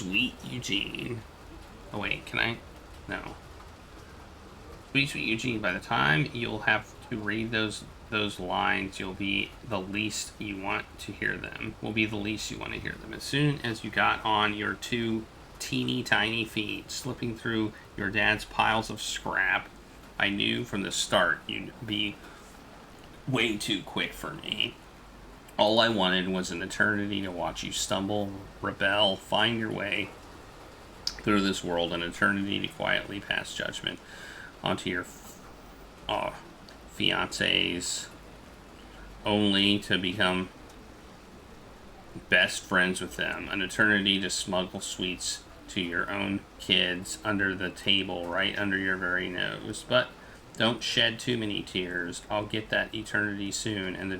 sweet Eugene. Oh wait, can I? No. Sweet Eugene, by the time you'll have to read those lines, you'll be the least you want to hear them. Will be the least you want to hear them. As soon as you got on your two teeny tiny feet, slipping through your dad's piles of scrap, I knew from the start you'd be way too quick for me. All I wanted was an eternity to watch you stumble, rebel, find your way through this world, an eternity to quietly pass judgment onto your fiancés, only to become best friends with them, an eternity to smuggle sweets to your own kids under the table, right under your very nose. But don't shed too many tears. I'll get that eternity soon, and the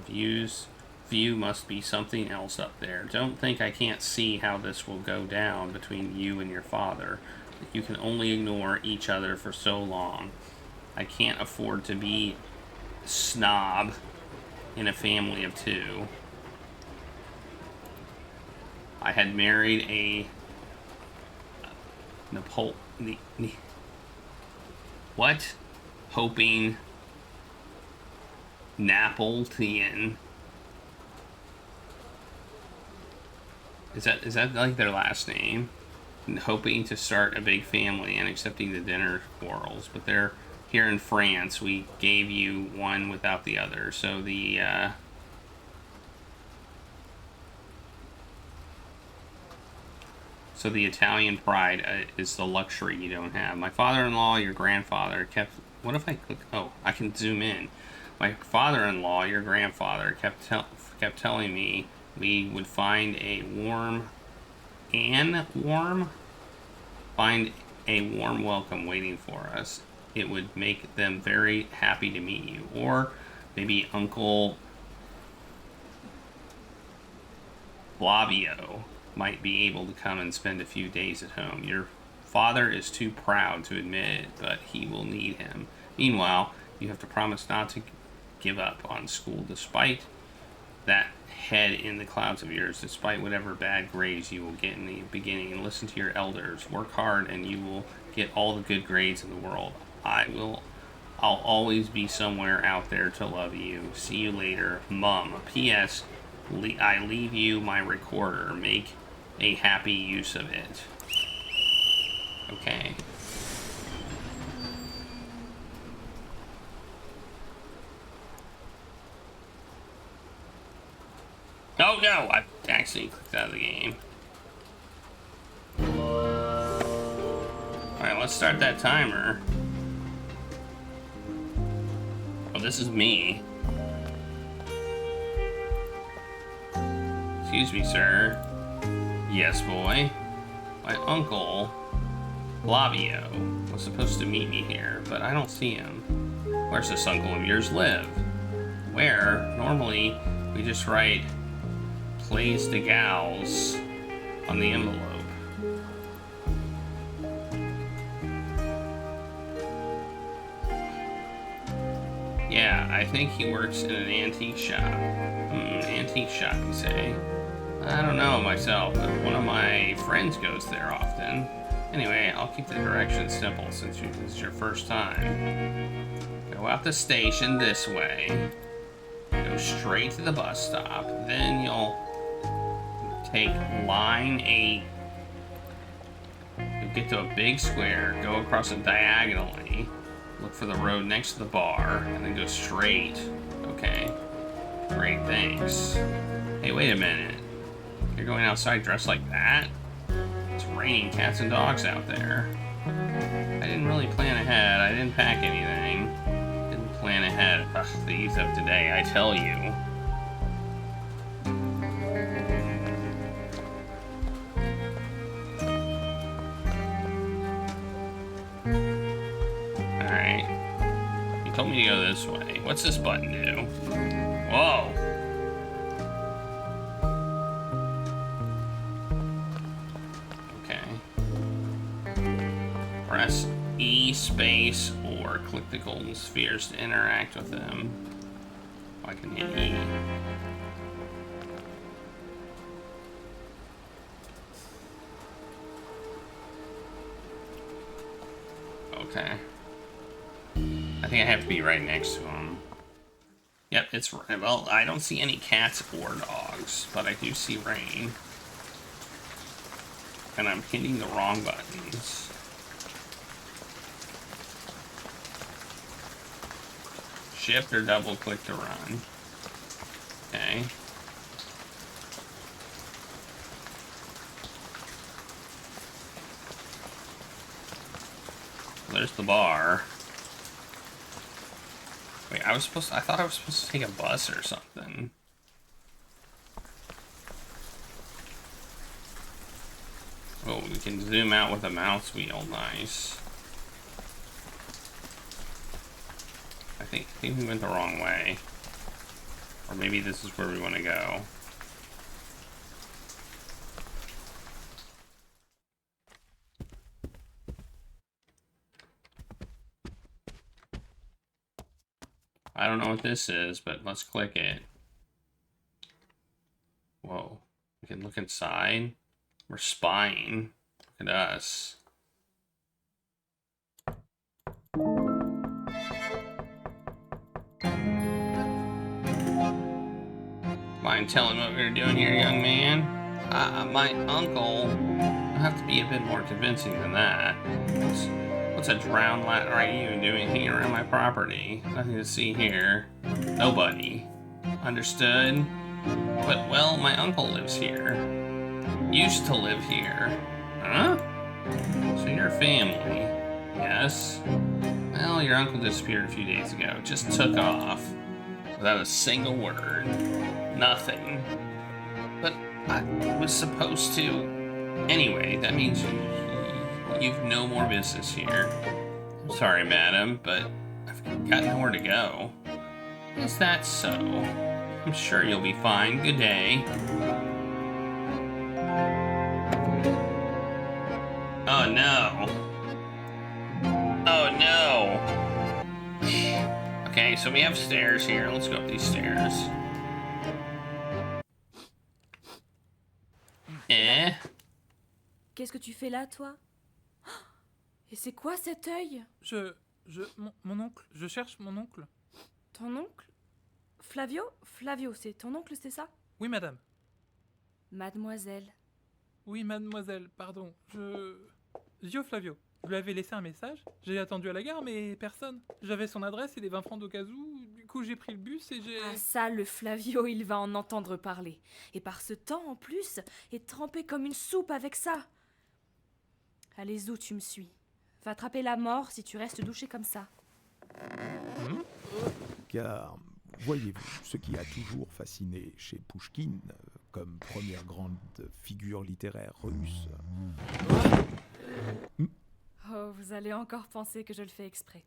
view must be something else up there. Don't think I can't see how this will go down between you and your father. You can only ignore each other for so long. I can't afford to be snob in a family of two. I had married a hoping Napolitan. Is that like their last name? Hoping to start a big family and accepting the dinner quarrels, but they're here in France. We gave you one without the other, so the Italian pride is the luxury you don't have. My father-in-law, your grandfather, kept. What if I click? Oh, I can zoom in. My father-in-law, your grandfather, kept telling me we would find a warm welcome waiting for us. It would make them very happy to meet you. Or maybe Uncle Flavio might be able to come and spend a few days at home. Your father is too proud to admit it, but he will need him. Meanwhile, you have to promise not to give up on school despite that head in the clouds of yours, despite whatever bad grades you will get in the beginning, and listen to your elders. Work hard and you will get all the good grades in the world. I'll always be somewhere out there to love you. See you later, Mum. P.S. I leave you my recorder. Make a happy use of it. Okay. Oh no, I actually clicked out of the game. Alright, let's start that timer. Oh, this is me. Excuse me, sir. Yes, boy. My uncle, Flavio, was supposed to meet me here, but I don't see him. Where's this uncle of yours live? Where? Normally, we just write Plays de Gals on the envelope. Yeah, I think he works in an antique shop. Antique shop, you say? I don't know myself, but one of my friends goes there often. Anyway, I'll keep the directions simple since this is your first time. Go out the station this way. Go straight to the bus stop. Then you'll take line 8. You'll get to a big square. Go across it diagonally. Look for the road next to the bar. And then go straight. Okay. Great, thanks. Hey, wait a minute. You're going outside dressed like that? It's raining cats and dogs out there. I didn't really plan ahead. I didn't pack anything. Didn't plan ahead. Ugh, the youth of today, I tell you. Alright. You told me to go this way. What's this button do? Whoa! Press E space or click the golden spheres to interact with them. I can hit E. Okay. I think I have to be right next to him. Yep, it's... Well, I don't see any cats or dogs, but I do see rain. And I'm hitting the wrong buttons. Shift or double click to run. Okay. There's the bar. Wait, I thought I was supposed to take a bus or something. Oh, we can zoom out with a mouse wheel. Nice. I think we went the wrong way. Or maybe this is where we want to go. I don't know what this is, but let's click it. Whoa. We can look inside. We're spying. Look at us. Mind telling what we're doing here, young man? My uncle. I'll have to be a bit more convincing than that. What's a drowned lad are you doing hanging around my property? Nothing to see here. Nobody. Understood? But, well, my uncle lives here. Used to live here. Huh? So you're family. Yes? Well, your uncle disappeared a few days ago. Just took off. Without a single word. Nothing. But I was supposed to. Anyway, that means you've no more business here. I'm sorry, madam, but I've got nowhere to go. Is that so? I'm sure you'll be fine. Good day. Oh no. Oh no. Okay, so we have stairs here. Let's go up these stairs. Eh? Qu'est-ce que tu fais là, toi? Et c'est quoi cet œil? Mon oncle, je cherche mon oncle. Ton oncle? Flavio? Flavio, c'est ton oncle, c'est ça? Oui, madame. Mademoiselle. Oui, mademoiselle, pardon. Zio Flavio, je lui avais laissé un message. J'ai attendu à la gare, mais personne. J'avais son adresse et les 20 francs d'occasion. Du coup, j'ai pris le bus et j'ai... Ah ça, le Flavio, il va en entendre parler. Et par ce temps, en plus, est trempé comme une soupe avec ça. Allez, Zou, tu me suis. Va attraper la mort si tu restes douché comme ça. Car, voyez-vous, ce qui a toujours fasciné chez Pouchkine, comme première grande figure littéraire russe... Oh, vous allez encore penser que je le fais exprès.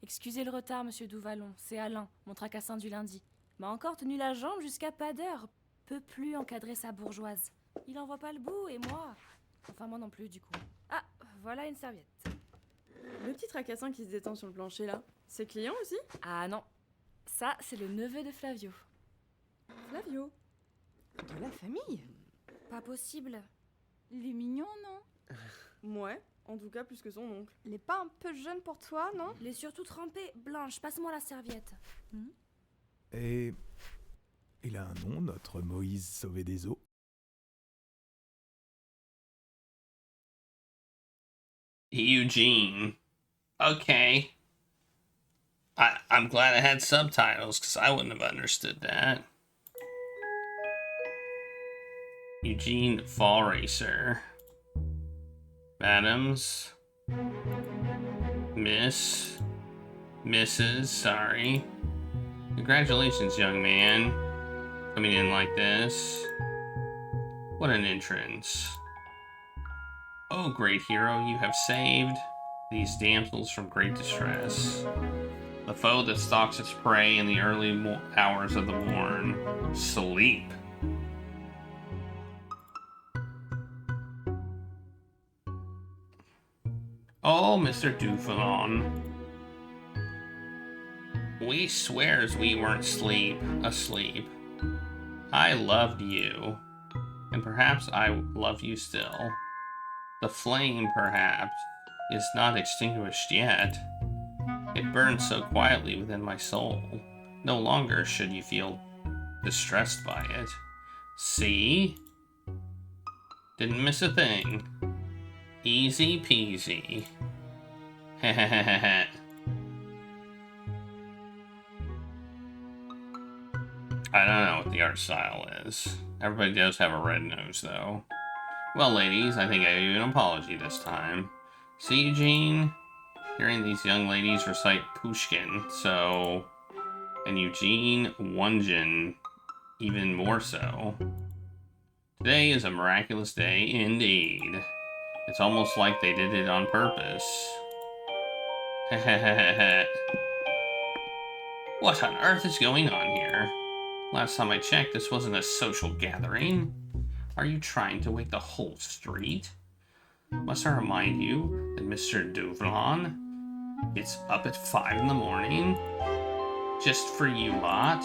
Excusez le retard, monsieur Douvalon, c'est Alain, mon tracassin du lundi. M'a encore tenu la jambe jusqu'à pas d'heure. Peut plus encadrer sa bourgeoise. Il en voit pas le bout, et moi... Enfin, moi non plus, du coup. Ah, voilà une serviette. Le petit tracassin qui se détend sur le plancher, là, c'est client aussi? Ah non, ça, c'est le neveu de Flavio. Flavio. De la famille? Pas possible. Il est mignon, non? Ouais, en tout cas plus que son oncle. Il est pas un peu jeune pour toi, non? Il est surtout trempé. Blanche, passe-moi la serviette. Et il a un nom, notre Moïse sauvé des eaux. Eugene. Okay. I'm glad I had subtitles, because I wouldn't have understood that. Eugene Fall Racer. Madams. Mrs. Sorry. Congratulations, young man. Coming in like this. What an entrance. Oh, great hero, you have saved these damsels from great distress. The foe that stalks its prey in the early hours of the morn. Sleep. Oh, Mr. Dufalon. We swears we weren't asleep. I loved you. And perhaps I love you still. The flame, perhaps, is not extinguished yet. It burns so quietly within my soul. No longer should you feel distressed by it. See? Didn't miss a thing. Easy peasy. Heh. I don't know what the art style is. Everybody does have a red nose, though. Well, ladies, I think I owe you an apology this time. See, Eugene? Hearing these young ladies recite Pushkin, so... And Eugene Wonjin, even more so. Today is a miraculous day indeed. It's almost like they did it on purpose. What on earth is going on here? Last time I checked, this wasn't a social gathering. Are you trying to wake the whole street? Must I remind you that Mr. Duvlan gets up at 5 in the morning? Just for you lot?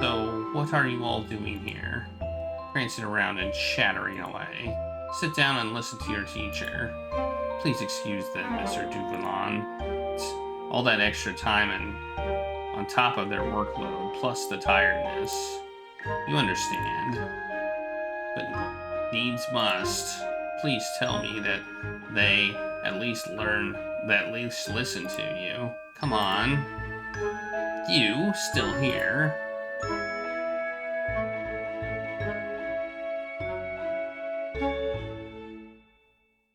So, what are you all doing here? Prancing around and chattering away. Sit down and listen to your teacher. Please excuse them, Mr. Duvlan. It's all that extra time and on top of their workload, plus the tiredness. You understand. But needs must. Please tell me that they at least listen to you. Come on. You, still here.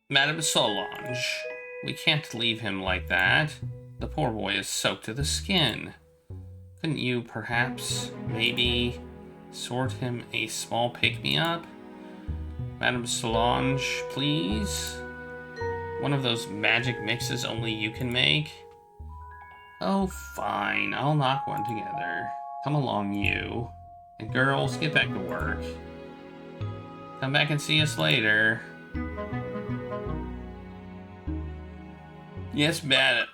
Madame Solange, we can't leave him like that. The poor boy is soaked to the skin. Couldn't you, perhaps, maybe, sort him a small pick-me-up? Madame Solange, please? One of those magic mixes only you can make? Oh, fine, I'll knock one together. Come along, you. And girls, get back to work. Come back and see us later. Yes,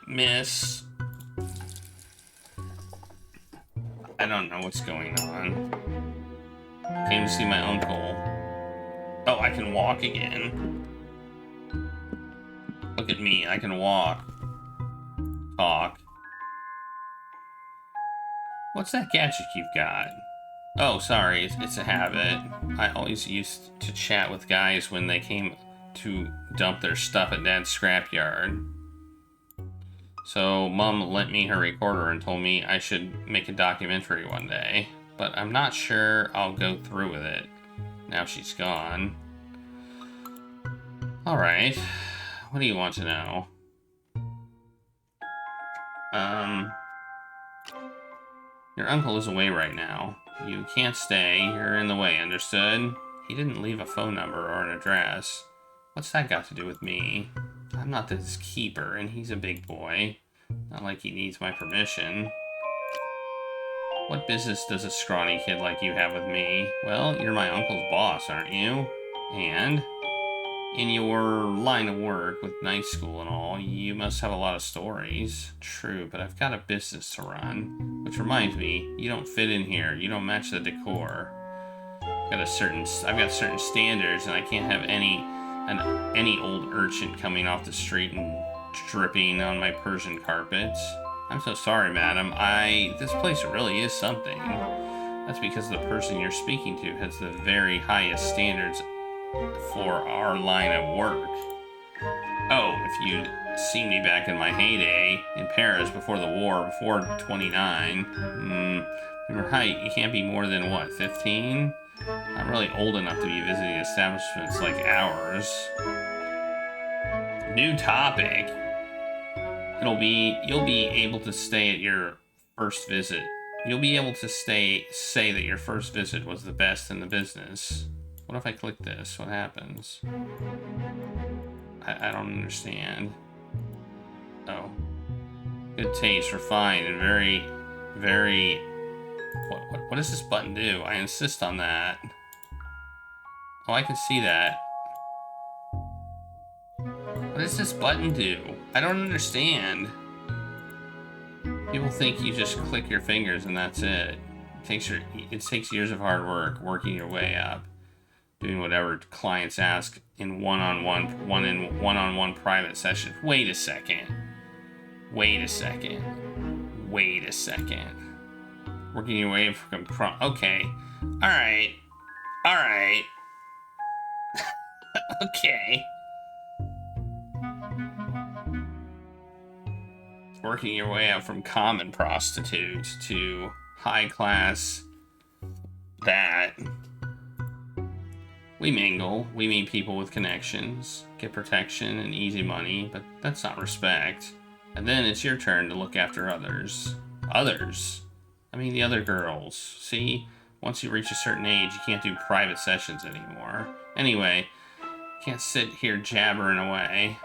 miss. I don't know what's going on. Came to see my uncle. Oh, I can walk again. Look at me, I can walk. Talk. What's that gadget you've got? Oh, sorry, it's a habit. I always used to chat with guys when they came to dump their stuff at Dad's scrapyard. So, Mom lent me her recorder and told me I should make a documentary one day. But I'm not sure I'll go through with it, now she's gone. Alright, what do you want to know? Your uncle is away right now. You can't stay, you're in the way, understood? He didn't leave a phone number or an address. What's that got to do with me? I'm not his keeper, and he's a big boy. Not like he needs my permission. What business does a scrawny kid like you have with me? Well, you're my uncle's boss, aren't you? And in your line of work with night school and all, you must have a lot of stories. True, but I've got a business to run. Which reminds me, you don't fit in here. You don't match the decor. I've got certain standards, and I can't have any old urchin coming off the street and dripping on my Persian carpets. I'm so sorry, madam. This place really is something. That's because the person you're speaking to has the very highest standards for our line of work. Oh, if you'd seen me back in my heyday in Paris before the war, before 29, you're right, you can't be more than, what, 15? I'm really old enough to be visiting establishments like ours. New topic. You'll be able to stay at your first visit. You'll be able to say that your first visit was the best in the business. What if I click this? What happens? I don't understand. Oh. Good taste, refined, and very, very... What does this button do? I insist on that. Oh, I can see that. What does this button do? I don't understand. People think you just click your fingers and that's it. It takes years of hard work, working your way up. doing whatever clients ask in one-on-one private sessions. Wait a second. Working your way from okay. Alright. Okay. Working your way up from common prostitutes to high class that. We mingle, we meet people with connections, get protection and easy money, but that's not respect. And then it's your turn to look after others. Others? I mean the other girls. See? Once you reach a certain age, you can't do private sessions anymore. Anyway, can't sit here jabbering away.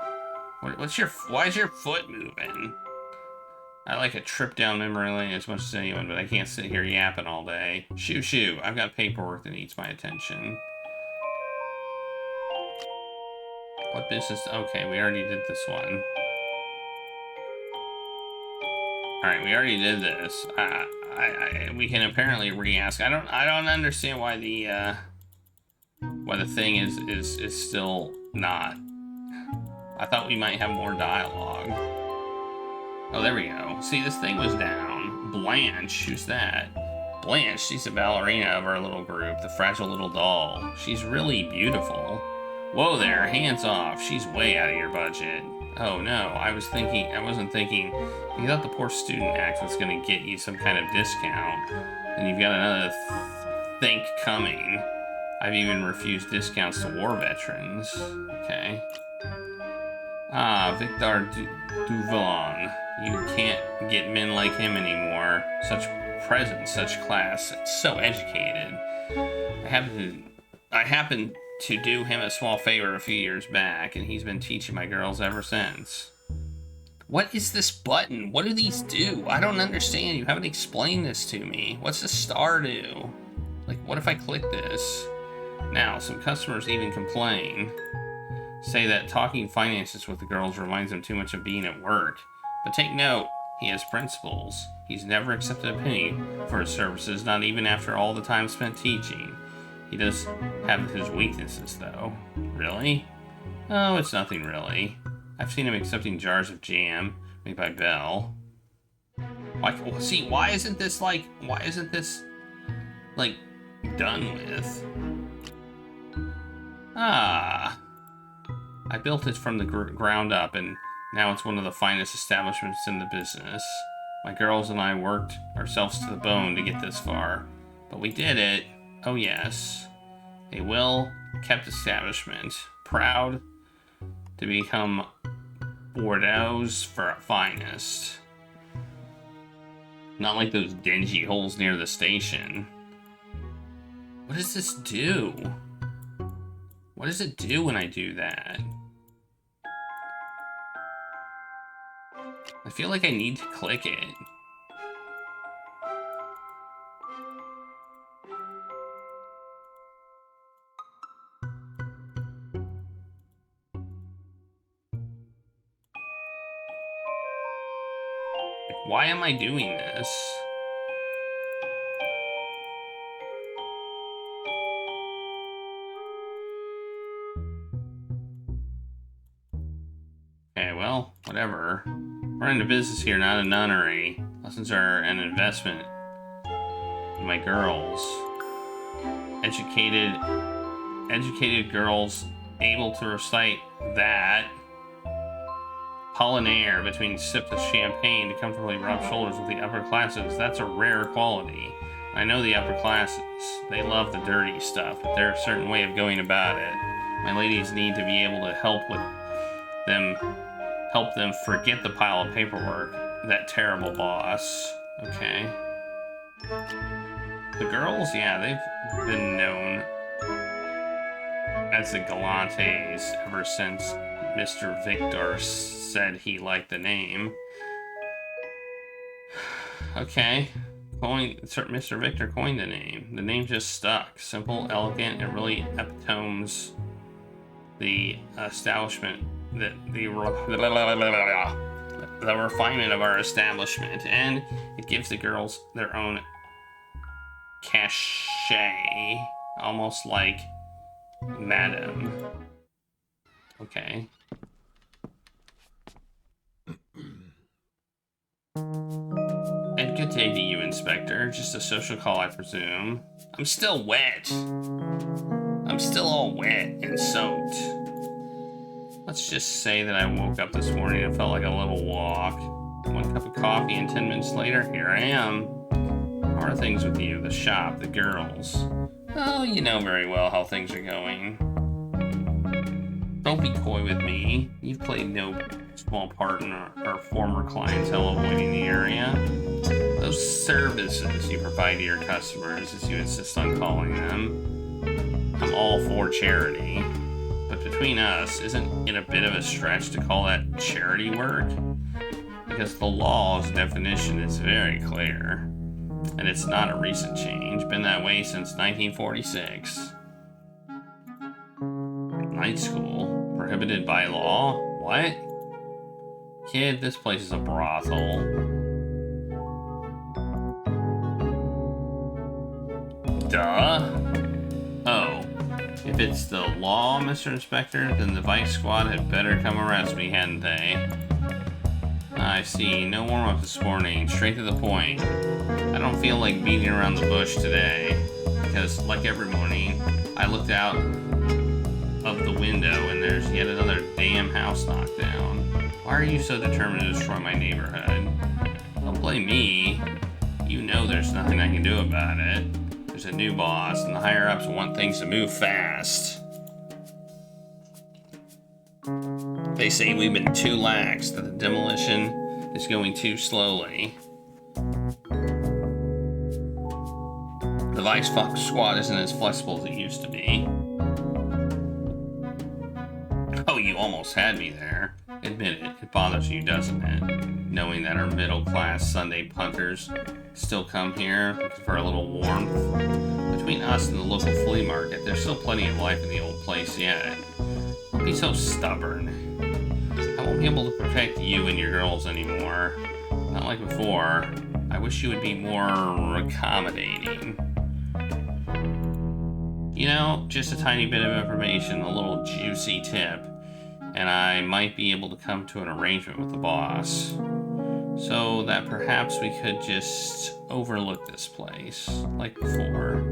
Why is your foot moving? I like a trip down memory lane as much as anyone, but I can't sit here yapping all day. Shoo, I've got paperwork that needs my attention. What business? Okay, we already did this one. Alright, we already did this. We can apparently re-ask. I don't understand why the thing is still not. I thought we might have more dialogue. Oh, there we go. See, this thing was down. Blanche, who's that? Blanche, she's the ballerina of our little group, the fragile little doll. She's really beautiful. Whoa there, hands off. She's way out of your budget. Oh no, I wasn't thinking. You thought the poor student act was gonna get you some kind of discount. And you've got another think coming. I've even refused discounts to war veterans. Okay. Ah, Victor Duvallon. You can't get men like him anymore. Such presence, such class, so educated. I happened to do him a small favor a few years back, and he's been teaching my girls ever since. What is this button? What do these do? I don't understand. You haven't explained this to me. What's the star do? Like, what if I click this? Now, some customers even complain. Say that talking finances with the girls reminds them too much of being at work. But take note, he has principles. He's never accepted a penny for his services, not even after all the time spent teaching. He does have his weaknesses, though. Really? Oh, it's nothing really. I've seen him accepting jars of jam made by Belle. Why isn't this, like, done with? Ah. I built it from the ground up, and now it's one of the finest establishments in the business. My girls and I worked ourselves to the bone to get this far. But we did it. Oh yes. A well-kept establishment. Proud to become Bordeaux's finest. Not like those dingy holes near the station. What does this do? What does it do when I do that? I feel like I need to click it. Why am I doing this? Okay, well, whatever. We're into business here, not a nunnery. Lessons are an investment in my girls. Educated girls able to recite that. Pollinaire between sips of champagne to comfortably rub shoulders with the upper classes. That's a rare quality. I know the upper classes. They love the dirty stuff, but there's a certain way of going about it. My ladies need to be able to help them forget the pile of paperwork. That terrible boss. Okay. The girls, yeah, they've been known as the Galantes ever since Mr. Victor said he liked the name. Okay. Mr. Victor coined the name. The name just stuck. Simple, elegant, it really epitomes the establishment, the refinement of our establishment, and it gives the girls their own cachet, almost like Madam. Okay. And good day to you, Inspector. Just a social call, I presume. I'm still wet. I'm still all wet and soaked. Let's just say that I woke up this morning and felt like a little walk. 1 cup of coffee, and 10 minutes later, here I am. How are things with you? The shop, the girls? Oh, you know very well how things are going. Don't be coy with me. You've played no small part in our former clientele avoiding the area. Those services you provide to your customers, as you insist on calling them, I'm all for charity. But between us, isn't it a bit of a stretch to call that charity work? Because the law's definition is very clear. And it's not a recent change, been that way since 1946. Night school? Prohibited by law? What? Kid, this place is a brothel. Duh. Oh. If it's the law, Mr. Inspector, then the Vice Squad had better come arrest me, hadn't they? I see. No warm-up this morning. Straight to the point. I don't feel like beating around the bush today. Because, like every morning, I looked out of the window and there's yet another damn house knocked down. Why are you so determined to destroy my neighborhood? Don't blame me. You know there's nothing I can do about it. There's a new boss, and the higher-ups want things to move fast. They say we've been too lax, that the demolition is going too slowly. The Vice Squad isn't as flexible as it used to be. Oh, you almost had me there. Admit it, it bothers you, doesn't it? Knowing that our middle-class Sunday punters still come here for a little warmth. Between us and the local flea market, there's still plenty of life in the old place yet. Don't be so stubborn. I won't be able to protect you and your girls anymore. Not like before. I wish you would be more accommodating. You know, just a tiny bit of information, a little juicy tip, and I might be able to come to an arrangement with the boss. So that perhaps we could just overlook this place, like before.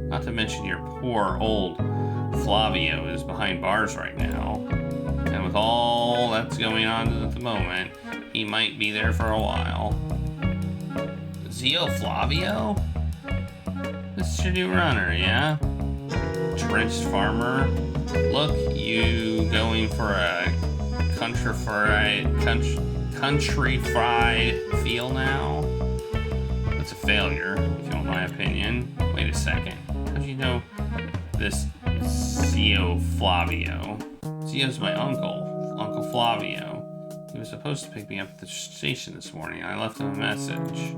Not to mention your poor old Flavio is behind bars right now. And with all that's going on at the moment, he might be there for a while. Zio Flavio? This is your new runner, yeah? Drenched farmer? Look, you going for a country fried feel now? That's a failure, if you want my opinion. Wait a second. How'd you know this Zio Flavio? Zio's my uncle, Uncle Flavio. He was supposed to pick me up at the station this morning. I left him a message.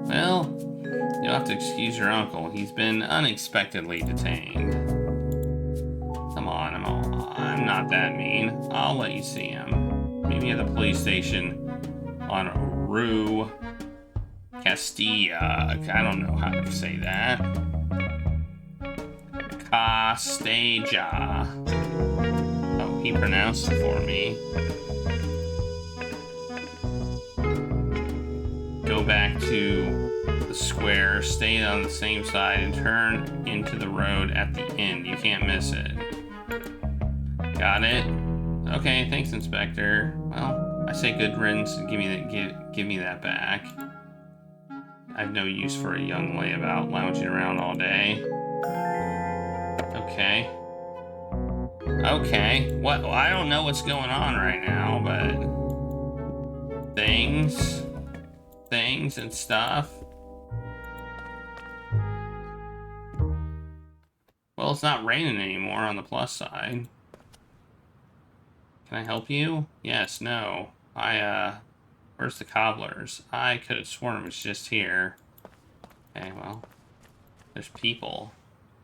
Well, you'll have to excuse your uncle. He's been unexpectedly detained. Come on, I'm not that mean. I'll let you see him. Maybe at the police station on Rue Castilla. I don't know how to say that. Castilla. Oh, he pronounced it for me. Go back to the square, stay on the same side, and turn into the road at the end. You can't miss it. Got it? Okay, thanks, Inspector. Well, I say good riddance and give me that back. I've no use for a young layabout lounging around all day. Okay. Okay. What? Well, I don't know what's going on right now, but things and stuff. Well, it's not raining anymore on the plus side. Can I help you? Yes, no. Where's the cobblers? I could have sworn it was just here. Okay, well, there's people.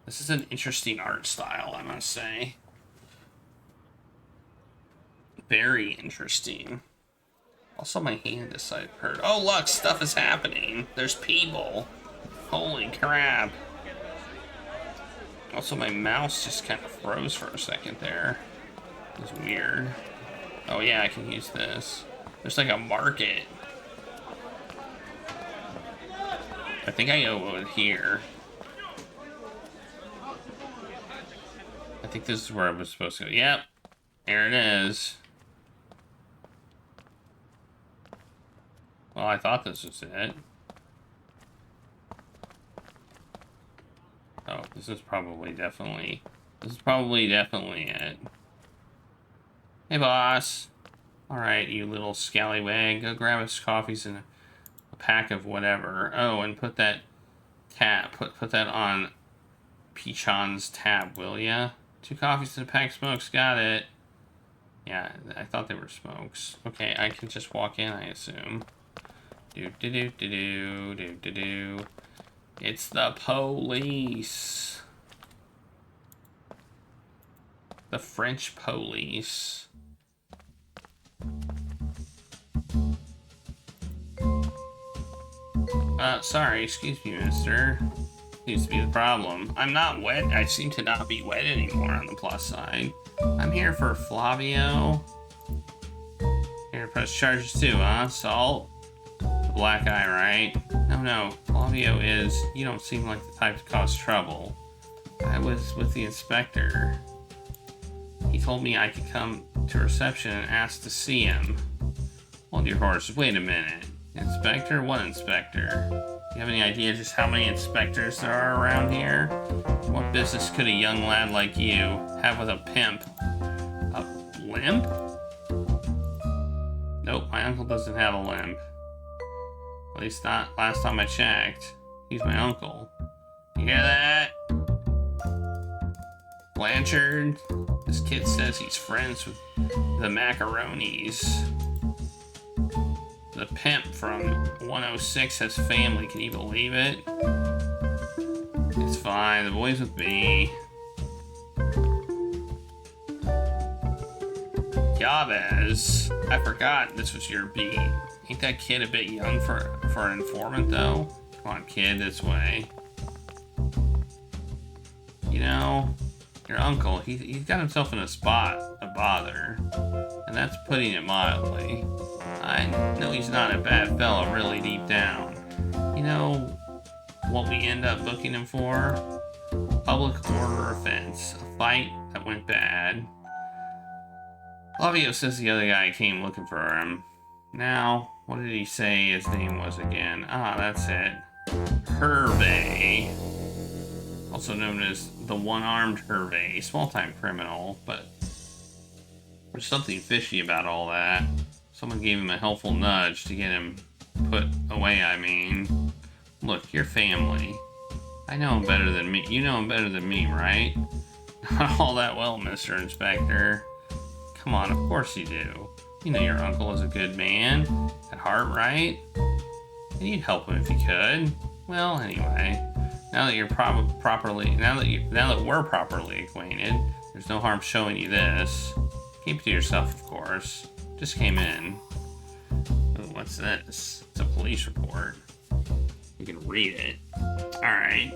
This is an interesting art style, I must say. Very interesting. Also, my hand decided to hurt. Oh, look, stuff is happening. There's people. Holy crap. Also, my mouse just kind of froze for a second there. It was weird. Oh yeah, I can use this. There's like a market. I think I go over here. I think this is where I was supposed to go. Yep. There it is. Well, I thought this was it. Oh, this is probably definitely it. Hey, boss. Alright, you little scallywag. Go grab us coffees and a pack of whatever. Oh, and put that tab, put that on Pichon's tab, will ya? 2 coffees and a pack of smokes. Got it. Yeah, I thought they were smokes. Okay, I can just walk in, I assume. Do. It's the police. The French police. Sorry, excuse me, mister. Seems to be the problem. I'm not wet. I seem to not be wet anymore on the plus side. I'm here for Flavio. Here to press charges too, huh? Assault? The black eye, right? No. Flavio is... You don't seem like the type to cause trouble. I was with the inspector. He told me I could come to reception and ask to see him. Hold your horses. Wait a minute. Inspector? What inspector? Do you have any idea just how many inspectors there are around here? What business could a young lad like you have with a pimp? A limp? Nope, my uncle doesn't have a limp. At least not last time I checked. He's my uncle. You hear that? Blanchard? This kid says he's friends with the Macaronis. The pimp from 106 has family, can you believe it? It's fine, the boy's with me. Chavez, I forgot this was your beat. Ain't that kid a bit young for an informant, though? Come on, kid, this way. You know, your uncle, he's got himself in a spot of bother. And that's putting it mildly. I know he's not a bad fella really deep down. You know what we end up booking him for? Public order offense. A fight that went bad. Flavio says the other guy came looking for him. Now, what did he say his name was again? Ah, that's it. Hervé. Also known as the one-armed Hervé. Small-time criminal, but there's something fishy about all that. Someone gave him a helpful nudge to get him put away, I mean. Look, your family. I know him better than me. You know him better than me, right? Not all that well, Mr. Inspector. Come on, of course you do. You know your uncle is a good man. At heart, right? And you'd help him if you could. Well, anyway. Now that we're properly acquainted, there's no harm showing you this. Keep it to yourself, of course. Just came in. Ooh, what's this? It's a police report. You can read it. Alright.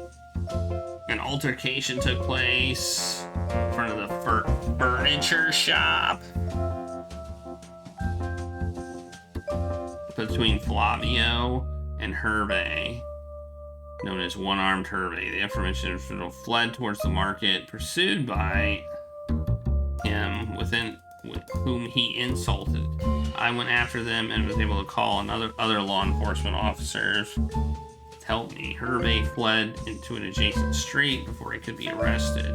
An altercation took place in front of the furniture shop between Flavio and Hervé, known as One-Armed Hervé. The aforementioned individual fled towards the market, pursued by him with whom he insulted. I went after them and was able to call other law enforcement officers to help me. Hervé fled into an adjacent street before he could be arrested.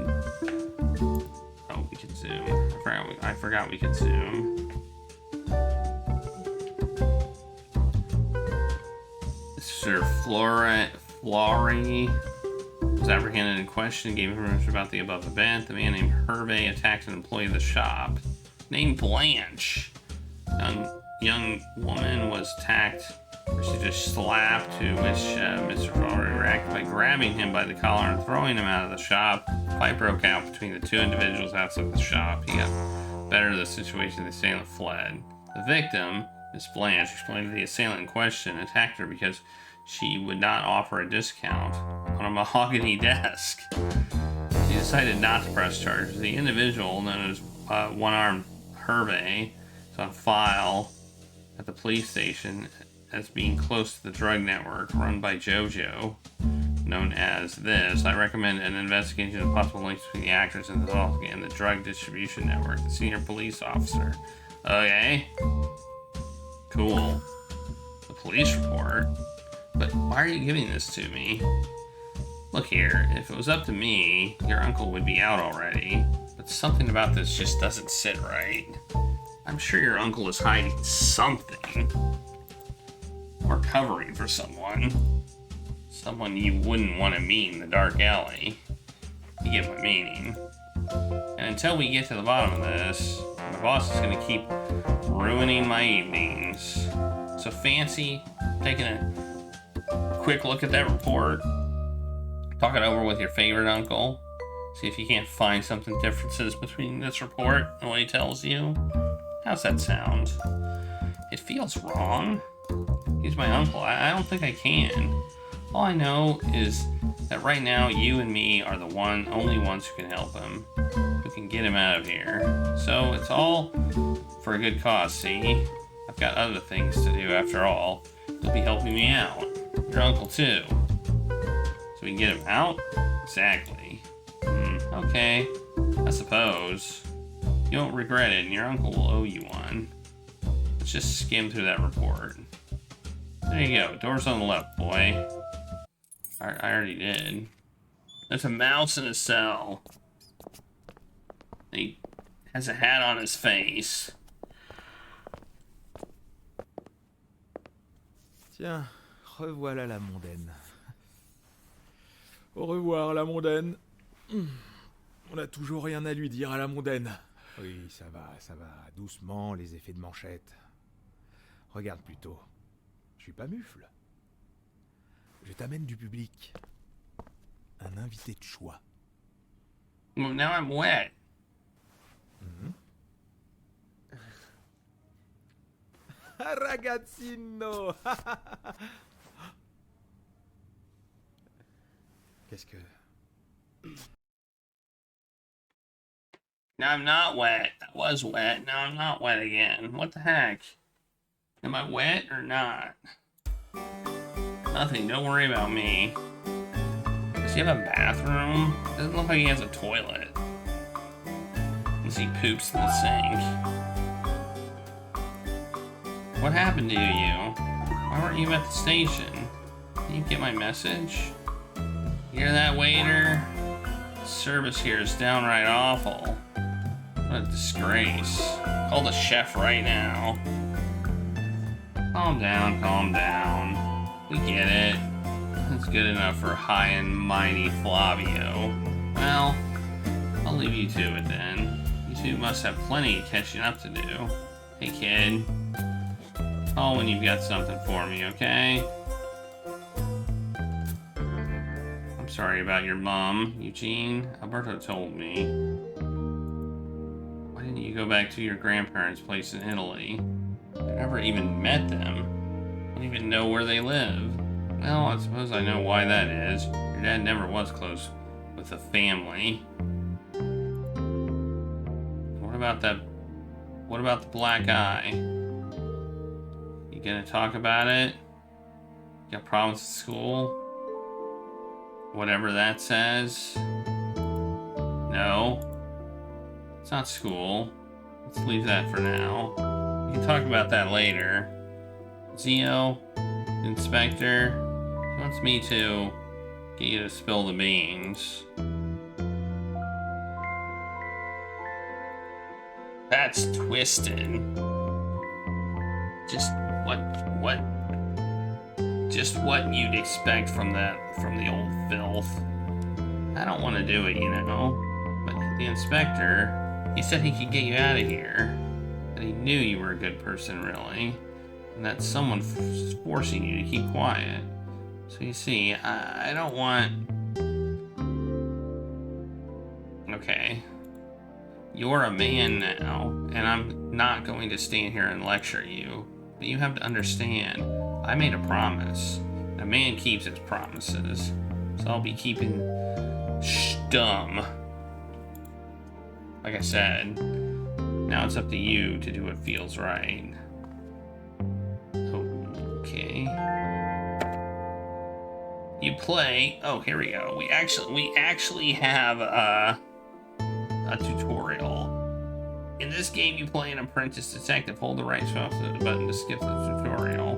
Oh, we can zoom. I forgot we could zoom. Sir Flori was apprehended and questioned, gave information about the above event. The man named Hervé attacked an employee of the shop named Blanche. Young woman was attacked, or she just slapped, to which Mr. Flori reacted by grabbing him by the collar and throwing him out of the shop. A fight broke out between the two individuals outside the shop. He got better of the situation. The assailant fled. The victim, Miss Blanche, explained to the assailant in question, attacked her because she would not offer a discount on a mahogany desk. She decided not to press charges. The individual, known as One-Armed Hervé, is on file at the police station as being close to the drug network run by JoJo, known as this. I recommend an investigation of possible links between the actors and the drug distribution network. The senior police officer. Okay. Cool. The police report? But why are you giving this to me? Look here, if it was up to me, your uncle would be out already. But something about this just doesn't sit right. I'm sure your uncle is hiding something. Or covering for someone. Someone you wouldn't want to meet in the dark alley. You get my meaning. And until we get to the bottom of this, my boss is going to keep ruining my evenings. So fancy taking a quick look at that report. Talk it over with your favorite uncle. See if you can't find something differences between this report and what he tells you. How's that sound? It feels wrong. He's my uncle. I don't think I can. All I know is that right now you and me are the only ones who can help him. Who can get him out of here. So it's all for a good cause, see? I've got other things to do after all. You'll be helping me out. Your uncle too. So we can get him out? Exactly. Okay. I suppose. You won't regret it, and your uncle will owe you one. Let's just skim through that report. There you go. Door's on the left, boy. I already did. There's a mouse in a cell. He has a hat on his face. Tiens, revoilà la mondaine. Au revoir, la mondaine. On n'a toujours rien à lui dire à la mondaine. Oui, ça va. Doucement, les effets de manchette. Regarde plutôt. Je suis pas mufle. Je t'amène du public. Un invité de choix. Well, now I'm wet. Ragazzino. Qu'est-ce que... Now I'm not wet. I was wet. Now I'm not wet again. What the heck? Am I wet or not? Nothing. Don't worry about me. Does he have a bathroom? Doesn't look like he has a toilet. Unless he poops in the sink. What happened to you? Why weren't you at the station? Did you get my message? You hear that, waiter? The service here is downright awful. What a disgrace. Call the chef right now. Calm down, calm down. We get it. That's good enough for high and mighty Flavio. Well, I'll leave you to it then. You two must have plenty of catching up to do. Hey kid. Call when you've got something for me, okay? I'm sorry about your mom, Eugene. Alberto told me. Why didn't you go back to your grandparents' place in Italy? I never even met them. I don't even know where they live. Well, I suppose I know why that is. Your dad never was close with the family. What about the black eye? You gonna talk about it? Got problems at school? Whatever that says? No. It's not school. Let's leave that for now. We can talk about that later. Zio, Inspector, he wants me to get you to spill the beans. That's twisted. Just what you'd expect from the old filth. I don't want to do it, you know. But the inspector, he said he could get you out of here. That he knew you were a good person, really. And that someone was forcing you to keep quiet. So you see, I don't want... Okay. You're a man now, and I'm not going to stand here and lecture you. But you have to understand, I made a promise. A man keeps his promises. So I'll be keeping stum Like I said, now it's up to you to do what feels right. Okay. You play. Oh, here we go. We actually have a tutorial. In this game, you play an apprentice detective. Hold the right mouse button to skip the tutorial.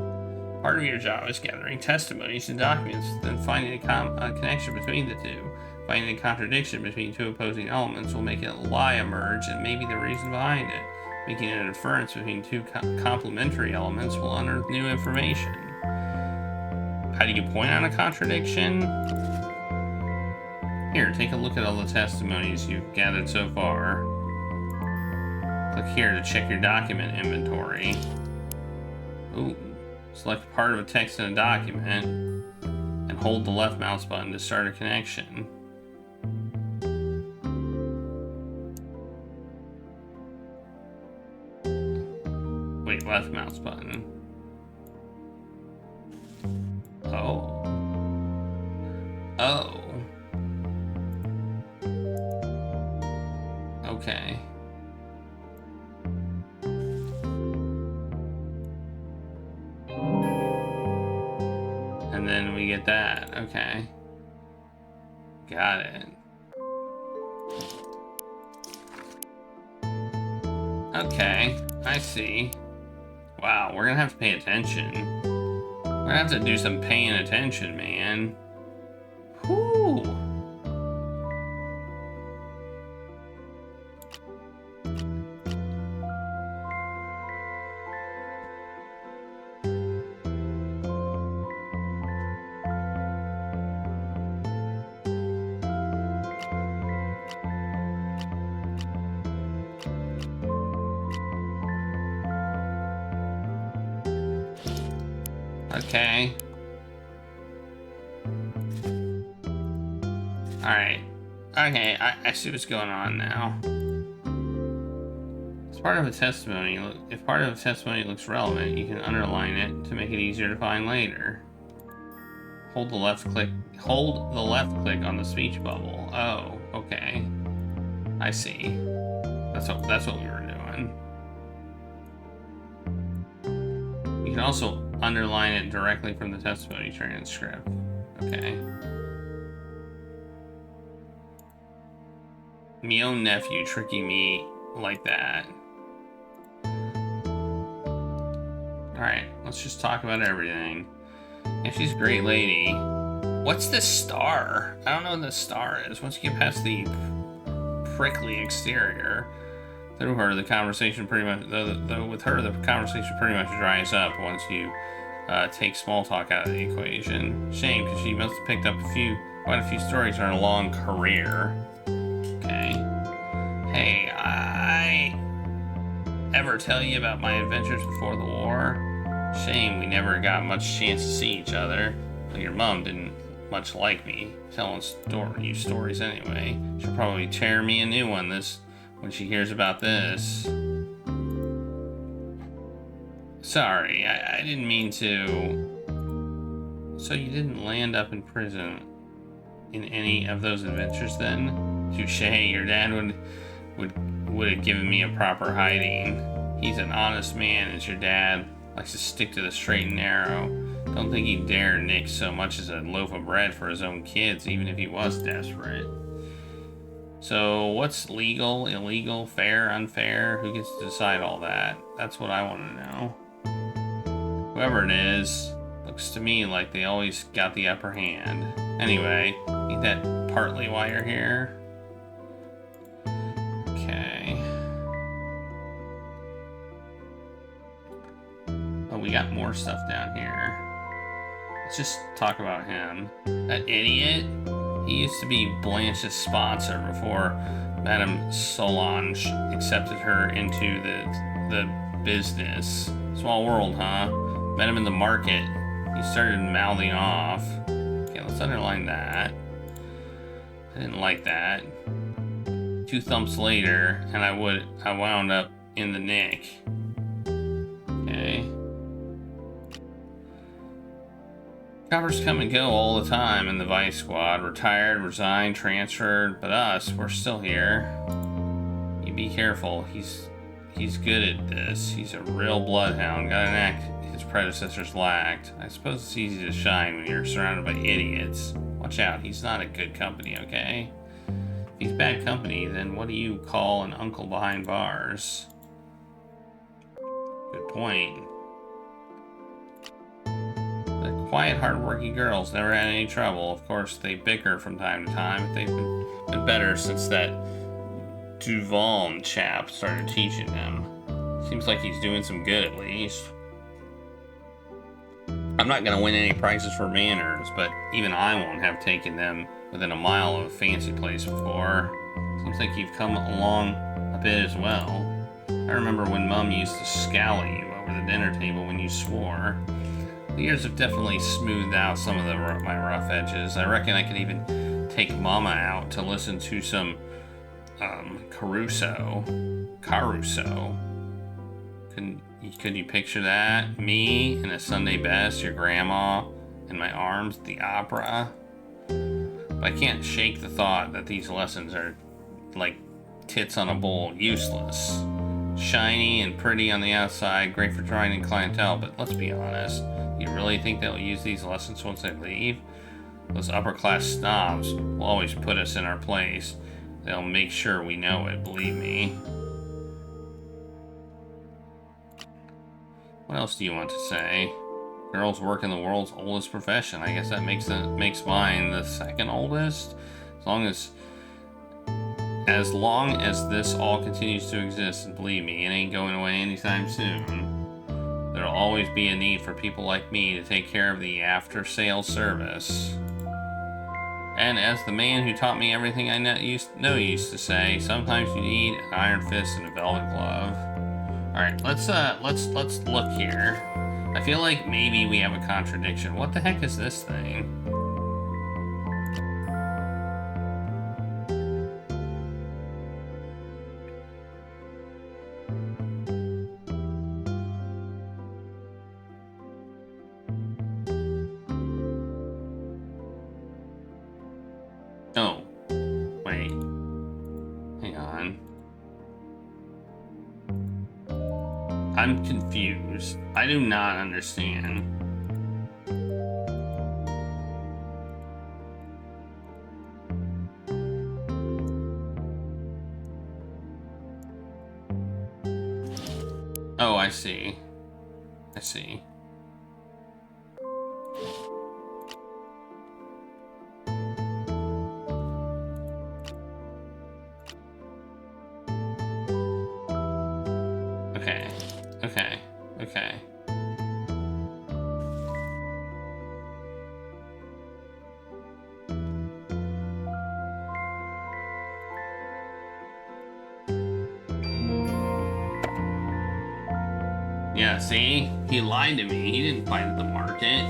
Part of your job is gathering testimonies and documents, then finding a connection between the two. Finding a contradiction between two opposing elements will make a lie emerge and maybe the reason behind it. Making an inference between two complementary elements will unearth new information. How do you point out a contradiction? Here, take a look at all the testimonies you've gathered so far. Click here to check your document inventory. Ooh. Select part of a text in a document and hold the left mouse button to start a connection. Wait, left mouse button. Oh. Oh. Okay. And then we get that. Okay. Got it. Okay, I see. Wow, we're gonna have to pay attention. We're gonna have to do some paying attention, man. Whew. Okay. Alright. Okay, I see what's going on now. As part of a testimony, if part of a testimony looks relevant, you can underline it to make it easier to find later. Hold the left click on the speech bubble. Oh, okay. I see. That's what we were doing. You can also underline it directly from the testimony transcript. Okay. Me own nephew tricking me like that. Alright, let's just talk about everything. Yeah, she's a great lady. What's this star? I don't know what this star is. Once you get past the prickly exterior, through her, the conversation pretty much, though with her, the conversation pretty much dries up once you take small talk out of the equation. Shame, because she must have picked up quite a few stories in her long career. Okay. Hey, I ever tell you about my adventures before the war? Shame we never got much chance to see each other. Well, your mom didn't much like me telling you stories anyway. She'll probably tear me a new one when she hears about this. Sorry, I didn't mean to. So you didn't land up in prison in any of those adventures then? Touche, your dad would have given me a proper hiding. He's an honest man, as your dad likes to stick to the straight and narrow. Don't think he'd dare nick so much as a loaf of bread for his own kids, even if he was desperate. So what's legal, illegal, fair, unfair? Who gets to decide all that? That's what I want to know. Whoever it is, looks to me like they always got the upper hand. Anyway, ain't that partly why you're here? Okay. Oh, we got more stuff down here. Let's just talk about him. That idiot? He used to be Blanche's sponsor before Madame Solange accepted her into the business. Small world, huh? Met him in the market. He started mouthing off. Okay, let's underline that. I didn't like that. 2 thumps later, and I wound up in the nick. Okay. Coppers come and go all the time in the Vice Squad. Retired, resigned, transferred, but us, we're still here. be careful. He's good at this. He's a real bloodhound. Got an act his predecessors lacked. I suppose it's easy to shine when you're surrounded by idiots. Watch out, he's not a good company, okay? If he's bad company, then what do you call an uncle behind bars? Good point. The quiet, hard-working girls never had any trouble. Of course, they bicker from time to time, but they've been better since that Duval chap started teaching them. Seems like he's doing some good, at least. I'm not going to win any prizes for manners, but even I won't have taken them within a mile of a fancy place before. Seems like you've come along a bit as well. I remember when Mum used to scowl at you over the dinner table when you swore. The years have definitely smoothed out some of my rough edges. I reckon I could even take Mama out to listen to some Caruso. Could you picture that? Me in a Sunday best, your grandma in my arms at the opera? But I can't shake the thought that these lessons are like tits on a bowl, useless. Shiny and pretty on the outside, great for drawing in clientele, but let's be honest. You really think they'll use these lessons once they leave? Those upper-class snobs will always put us in our place. They'll make sure we know it, believe me. What else do you want to say? Girls work in the world's oldest profession. I guess that makes mine the second oldest. As long as this all continues to exist, and believe me, it ain't going away anytime soon. There'll always be a need for people like me to take care of the after-sales service. And as the man who taught me everything I used to say, sometimes you need an iron fist and a velvet glove. All right, let's look here. I feel like maybe we have a contradiction. What the heck is this thing? Oh, wait. Hang on. I'm confused. I do not understand. Oh, I see. I see. Okay. Yeah, see? He lied to me. He didn't fight at the market.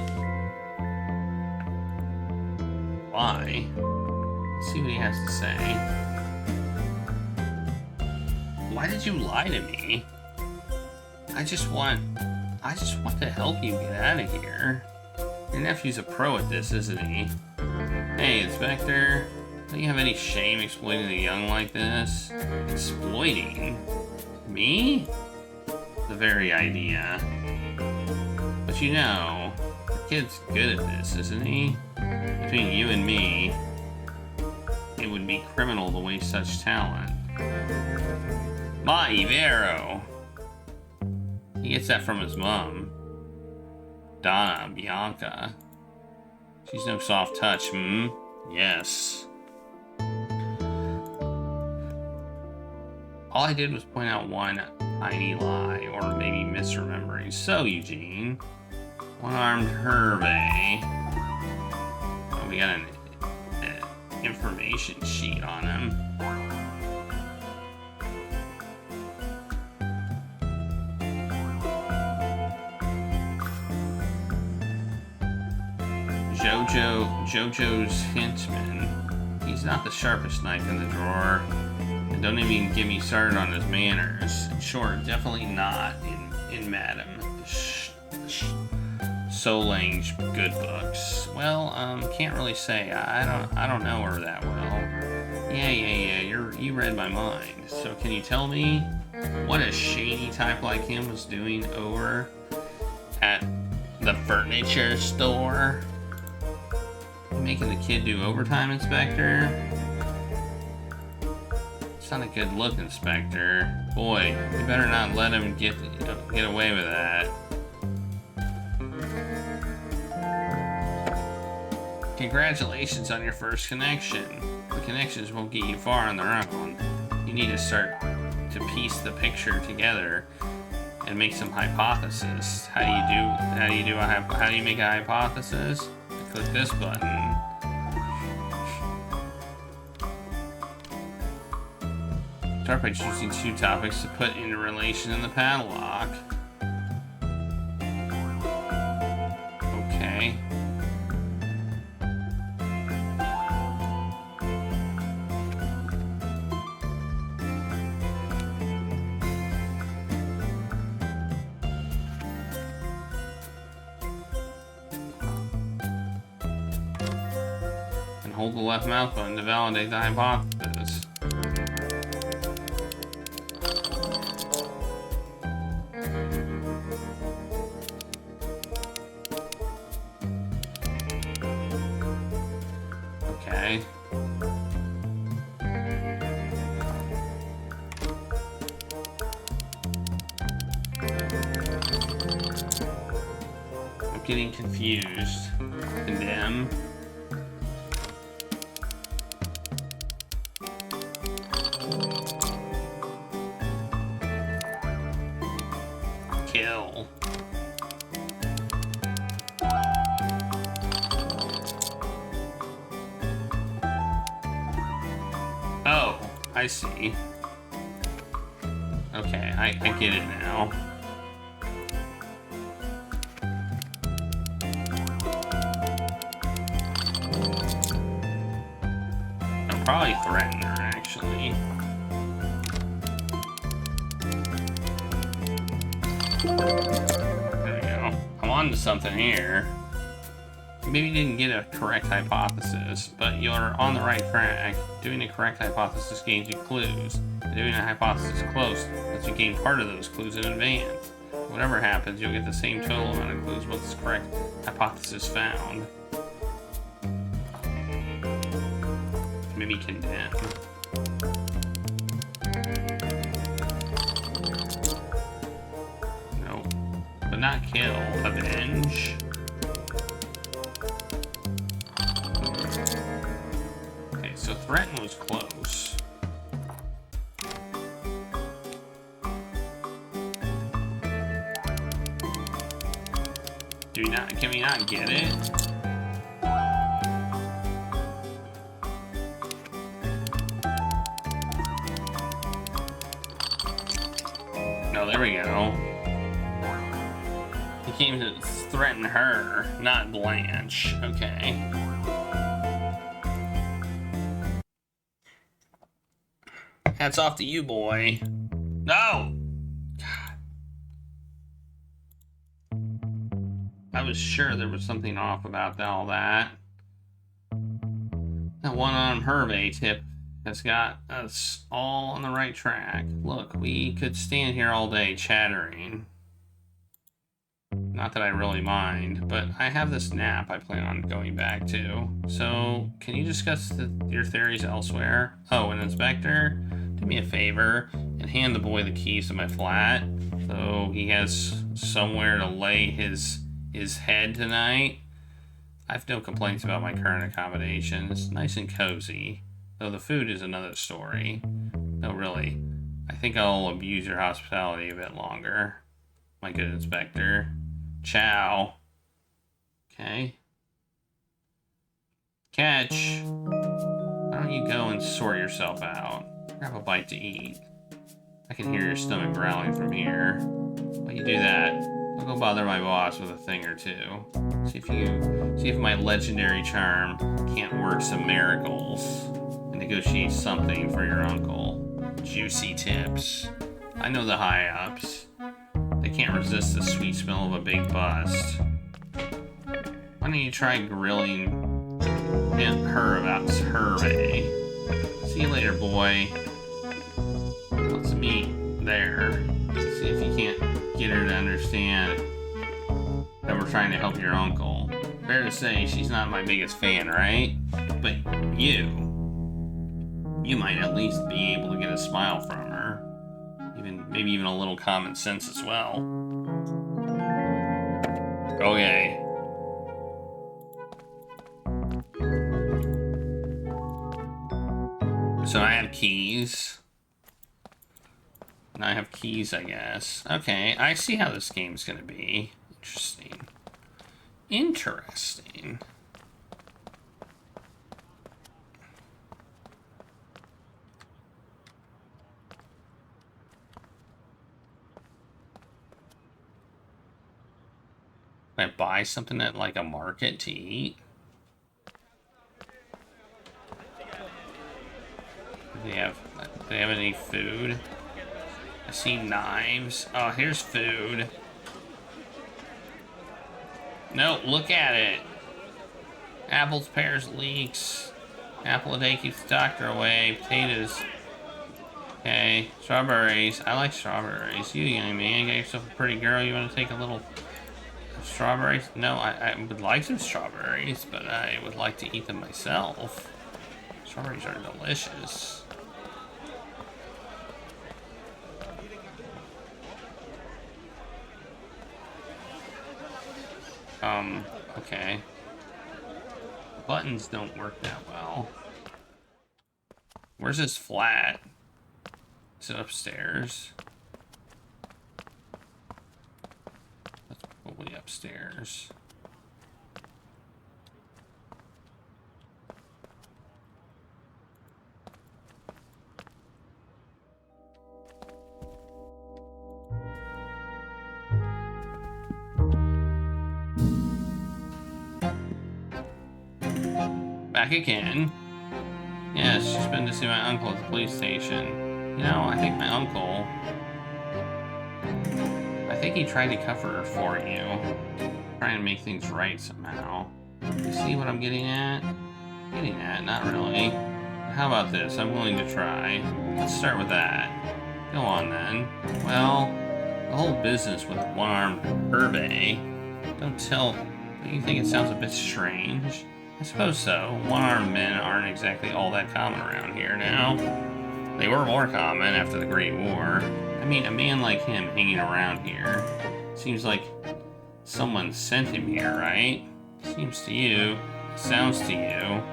Why? Let's see what he has to say. Why did you lie to me? I just want to help you get out of here. Your nephew's a pro at this, isn't he? Hey, Inspector, don't you have any shame exploiting the young like this? Exploiting? Me? The very idea. But you know, the kid's good at this, isn't he? Between you and me, it would be criminal to waste such talent. Ma Ivero! He gets that from his mom. Donna Bianca. She's no soft touch, Yes. All I did was point out one tiny lie, or maybe misremembering. So, Eugene, one-armed Hervé. Oh, we got an information sheet on him. Jojo's henchman. He's not the sharpest knife in the drawer. And don't even get me started on his manners. In short, definitely not in Madame Solange's good books. Well, can't really say. I don't know her that well. Yeah. You read my mind. So can you tell me what a shady type like him was doing over at the furniture store? You making the kid do overtime, Inspector? It's not a good look, Inspector. Boy, you better not let him get away with that. Congratulations on your first connection. The connections won't get you far on their own. You need to start to piece the picture together and make some hypothesis. How do you make a hypothesis? Click this button. Start by choosing 2 topics to put into relation in the padlock. Okay. And hold the left mouse button to validate the hypothesis. Okay. I'm getting confused. Condemn. Kill. Oh, I see. Okay, I get it now. I'll probably threaten her, actually. There we go. I'm on to something here. Maybe you didn't get a correct hypothesis, but you're on the right track. Doing a correct hypothesis gains you clues. And doing a hypothesis close lets you gain part of those clues in advance. Whatever happens, you'll get the same total amount of clues once the correct hypothesis found. Maybe condemn. Nope. But not kill. Avenge. Okay, so threaten was close. Can we not get it? No, there we go. He came to threaten her, not Blanche. Okay. Hats off to you, boy. No! I was sure there was something off about all that. That one-armed Hervé tip has got us all on the right track. Look, we could stand here all day chattering. Not that I really mind, but I have this nap I plan on going back to. So, can you discuss your theories elsewhere? Oh, and Inspector, do me a favor and hand the boy the keys to my flat so he has somewhere to lay his head tonight. I have no complaints about my current accommodation. It's nice and cozy, though the food is another story. No, really, I think I'll abuse your hospitality a bit longer, my good Inspector. Ciao. Okay. Catch. Why don't you go and sort yourself out? Grab a bite to eat. I can hear your stomach growling from here. While you do that, I'll go bother my boss with a thing or two. See if my legendary charm can't work some miracles and negotiate something for your uncle. Juicy tips. I know the high-ups. They can't resist the sweet smell of a big bust. Why don't you try grilling her about Hervé? See See you later, boy. Let's meet there. See if you can't get her to understand that we're trying to help your uncle. Fair to say, she's not my biggest fan, right? But you might at least be able to get a smile from her. Maybe even a little common sense as well. Okay. So I have keys. And I have keys, I guess. Okay, I see how this game's gonna be. Interesting. Interesting. Can I buy something at like a market to eat? Do they have any food? I see knives. Oh, here's food. No, look at it. Apples, pears, leeks. Apple a day keeps the doctor away. Potatoes. Okay, strawberries. I like strawberries. You young man, got yourself a pretty girl. You want to take a little strawberries? No, I would like some strawberries, but I would like to eat them myself. Strawberries are delicious. Okay. Buttons don't work that well. Where's this flat? Is it upstairs? That's probably upstairs. Back again. Yes, she's been to see my uncle at the police station. You know, I think my uncle... I think he tried to cover for you. Trying to make things right somehow. You see what I'm getting at? Getting at, not really. How about this? I'm willing to try. Let's start with that. Go on then. Well, the whole business with one-armed Hervé. Don't you think it sounds a bit strange? I suppose so. One-armed men aren't exactly all that common around here now. They were more common after the Great War. I mean, a man like him hanging around here. Seems like someone sent him here, right? Seems to you. Sounds to you.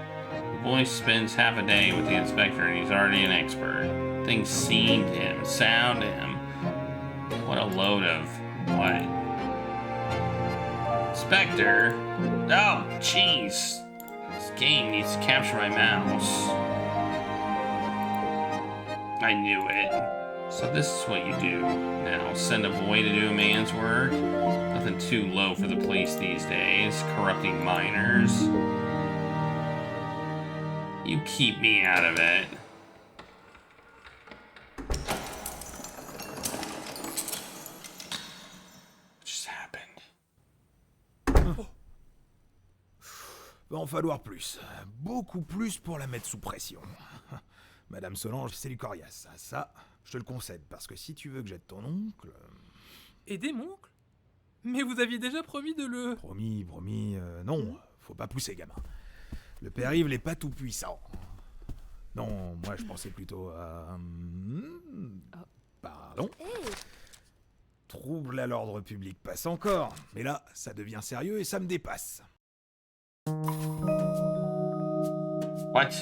The boy spends half a day with the inspector and he's already an expert. Things seem to him, sound to him. What a load of... what? Inspector? Oh, jeez. This game needs to capture my mouse. I knew it. So this is what you do now. Send a boy to do a man's work? Nothing too low for the police these days. Corrupting minors. You keep me out of it. What just happened? Va en falloir plus. Beaucoup plus pour la mettre sous pression. Madame Solange, c'est du coriace. Ça, je te le concède, parce que si tu veux que j'aide ton oncle... Aider mon oncle? Mais vous aviez déjà promis de le... Promis, non, faut pas pousser, gamin. Le père Yves n'est pas tout puissant. Non, moi je pensais plutôt à... Pardon. Trouble à l'ordre public passe encore, mais là, ça devient sérieux et ça me dépasse. What?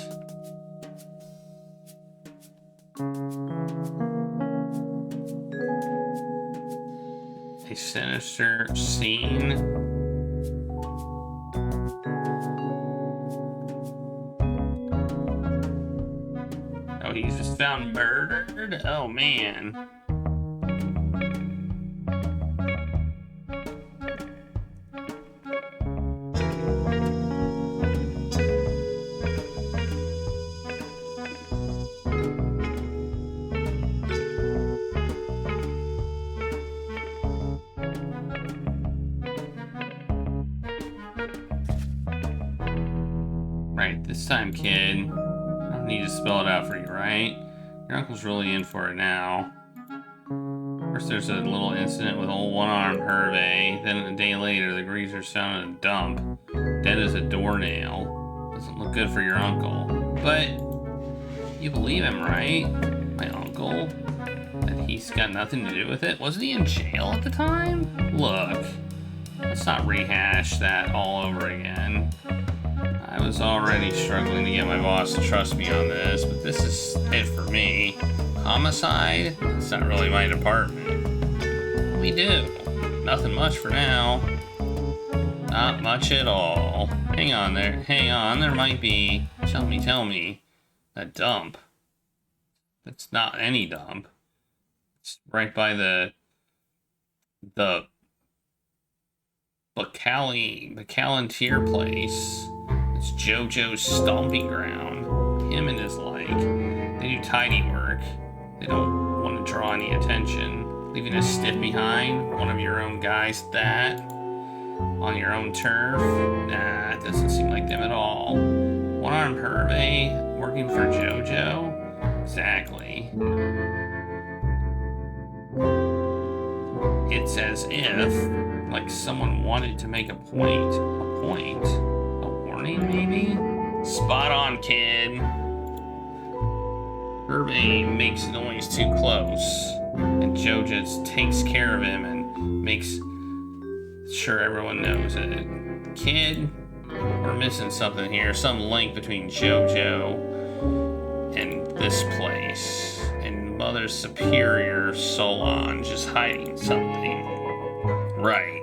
A sinister scene? Oh, he's just found murdered? Oh, man. Right, this time, kid. I don't need to spell it out for you, right? Your uncle's really in for it now. First there's a little incident with old one-armed Hervey, then a day later the greaser's found in a dump, dead as a doornail. Doesn't look good for your uncle. But you believe him, right? My uncle? That he's got nothing to do with it? Wasn't he in jail at the time? Look, let's not rehash that all over again. I was already struggling to get my boss to trust me on this, but this is it for me. Homicide? It's not really my department. What do we do? Nothing much for now. Not much at all. Hang on, there might be... Tell me. A dump. It's not any dump. It's right by the Bacalantier place. It's JoJo's stomping ground. Him and his like. They do tidy work. They don't want to draw any attention. Leaving a stiff behind, one of your own guys at that, on your own turf. Nah, it doesn't seem like them at all. One-armed Hervey working for JoJo? Exactly. It's as if, like, someone wanted to make a point. A point? A warning, maybe? Spot on, kid. Hervey makes noise too close, and JoJo takes care of him and makes sure everyone knows it. Kid, we're missing something here. Some link between JoJo and this place. And Mother Superior Solange is hiding something. Right.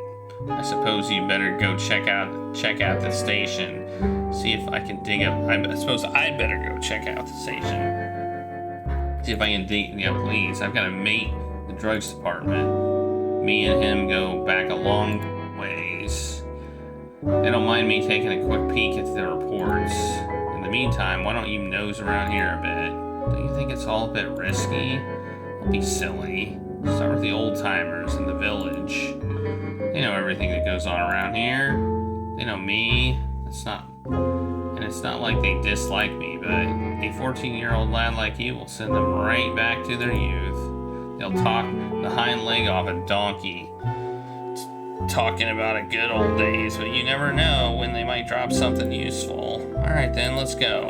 I suppose you better go check out the station. See if I can dig up... I suppose I'd better go check out the station. See if I can dig... Yeah, please. I've got a mate in the drugs department. Me and him go back a long ways. They don't mind me taking a quick peek at the reports. In the meantime, why don't you nose around here a bit? Don't you think it's all a bit risky? Don't be silly. Start with the old-timers in the village. They know everything that goes on around here. They know me. It's not like they dislike me, but a 14-year-old lad like you will send them right back to their youth. They'll talk the hind leg off a donkey, talking about a good old days, but you never know when they might drop something useful. Alright then, let's go.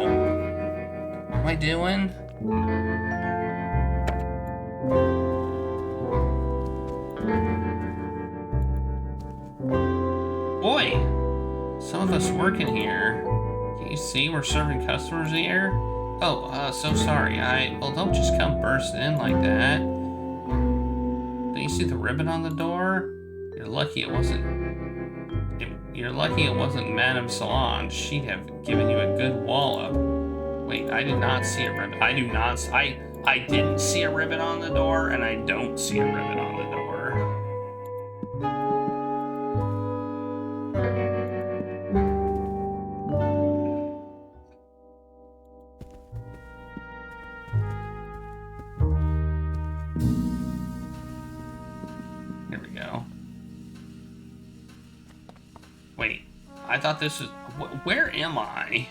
What am I doing? Boy, some of us working here. Can you see we're serving customers here? Oh, so sorry. Well, don't just come bursting in like that. Don't you see the ribbon on the door? You're lucky it wasn't Madame Solange. She'd have given you a good wallop. Wait, I did not see a ribbon. I didn't see a ribbon on the door, and I don't see a ribbon on the door. Here we go. Wait, I thought this was... Where am I?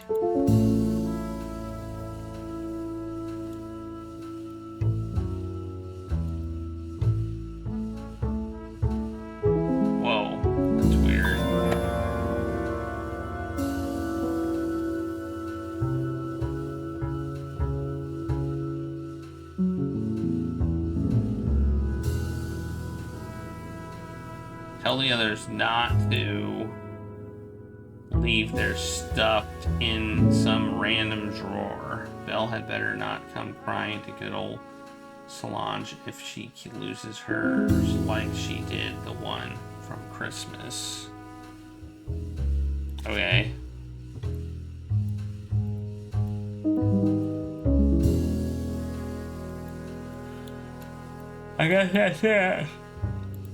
Whoa, that's weird. Tell the others not to leave their stuff in some random drawer. Belle had better not come crying to good old Solange if she loses hers like she did the one from Christmas. Okay. I guess that's it.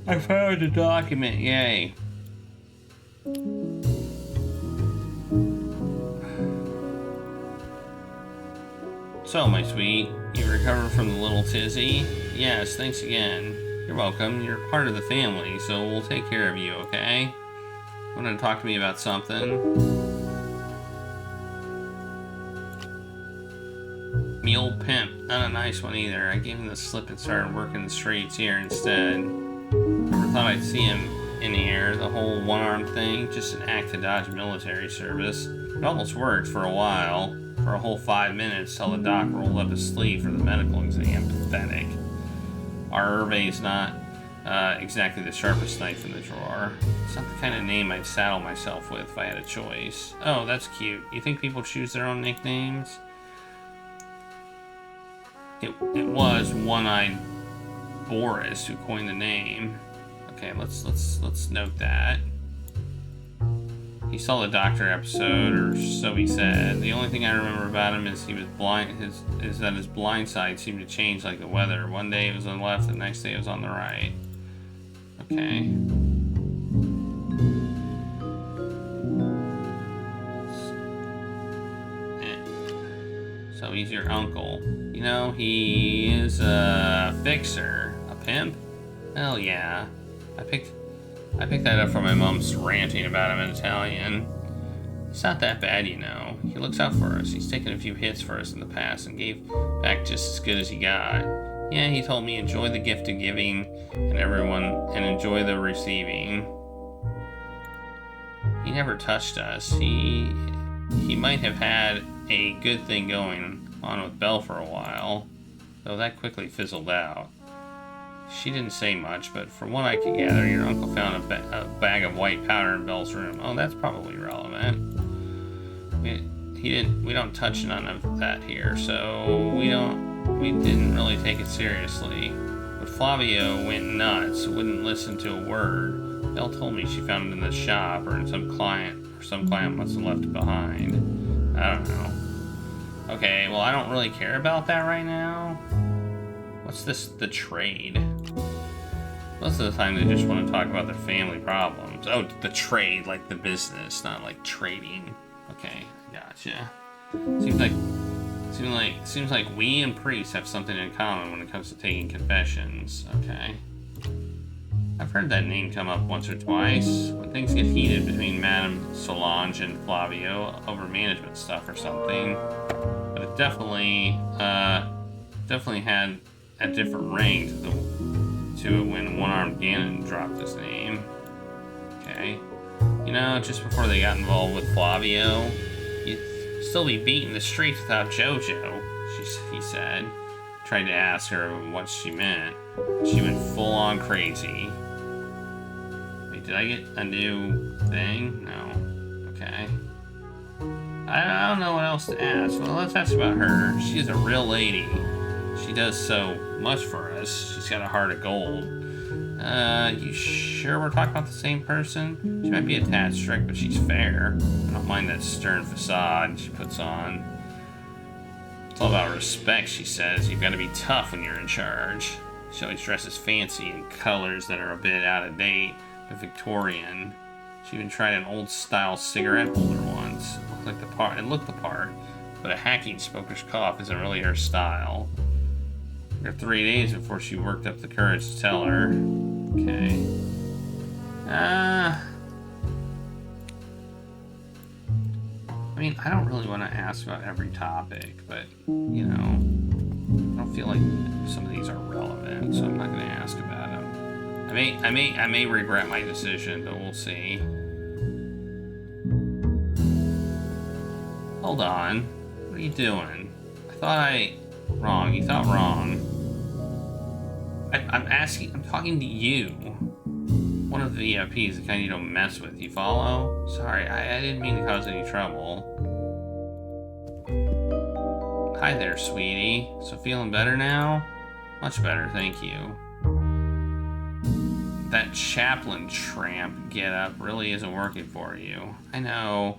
I found the document, yay. So, my sweet, you recovered from the little tizzy? Yes, thanks again. You're welcome. You're part of the family, so we'll take care of you, okay? Want to talk to me about something? Mule pimp. Not a nice one either. I gave him the slip and started working the streets here instead. Never thought I'd see him in here. The whole one-arm thing, just an act to dodge military service. It almost worked for a while. For a whole 5 minutes till the doc rolled up his sleeve for the medical exam. Pathetic. Our Hervé's not exactly the sharpest knife in the drawer. It's not the kind of name I'd saddle myself with if I had a choice. Oh, that's cute. You think people choose their own nicknames? It was One-Eyed Boris who coined the name. Okay, let's note that. He saw the doctor episode, or so he said. The only thing I remember about him is he was blind. Is that his blind side seemed to change like the weather. One day it was on the left, the next day it was on the right. Okay. So he's your uncle. You know, he is a fixer. A pimp? Hell yeah. I picked that up from my mom's ranting about him in Italian. It's not that bad, you know. He looks out for us. He's taken a few hits for us in the past and gave back just as good as he got. Yeah, he told me enjoy the gift of giving and enjoy the receiving. He never touched us. He might have had a good thing going on with Belle for a while, though that quickly fizzled out. She didn't say much, but from what I could gather, your uncle found a bag of white powder in Belle's room. Oh, that's probably relevant. We don't touch none of that here, so we didn't really take it seriously. But Flavio went nuts, wouldn't listen to a word. Belle told me she found it in the shop, or in some client must have left it behind. I don't know. Okay, well, I don't really care about that right now. What's this? The trade. Most of the time they just want to talk about their family problems. Oh, the trade, like the business, not like trading. Okay, gotcha. Seems like we and priests have something in common when it comes to taking confessions. Okay. I've heard that name come up once or twice when things get heated between Madame Solange and Flavio over management stuff or something. But it definitely had a different ring to it when One-Armed Gannon dropped his name. Okay. You know, just before they got involved with Flavio, you'd still be beating the streets without JoJo, he said. Tried to ask her what she meant. She went full on crazy. Wait, did I get a new thing? No. Okay. I don't know what else to ask. Well, let's ask about her. She's a real lady. She does so much for us. She's got a heart of gold. You sure we're talking about the same person? She might be a tad strict, but she's fair. I don't mind that stern facade she puts on. It's all about respect, she says. You've got to be tough when you're in charge. She always dresses fancy in colors that are a bit out of date, but Victorian. She even tried an old-style cigarette holder once. It looked the part, but a hacking smoker's cough isn't really her style. Her 3 days before she worked up the courage to tell her. Okay. I mean, I don't really want to ask about every topic, but, you know, I don't feel like some of these are relevant, so I'm not going to ask about them. I may regret my decision, but we'll see. Hold on. What are you doing? Wrong. You thought wrong. I'm talking to you. One of the VIPs, the kind you don't mess with. You follow? Sorry, I didn't mean to cause any trouble. Hi there, sweetie. So feeling better now? Much better, thank you. That chaplain tramp get-up really isn't working for you. I know.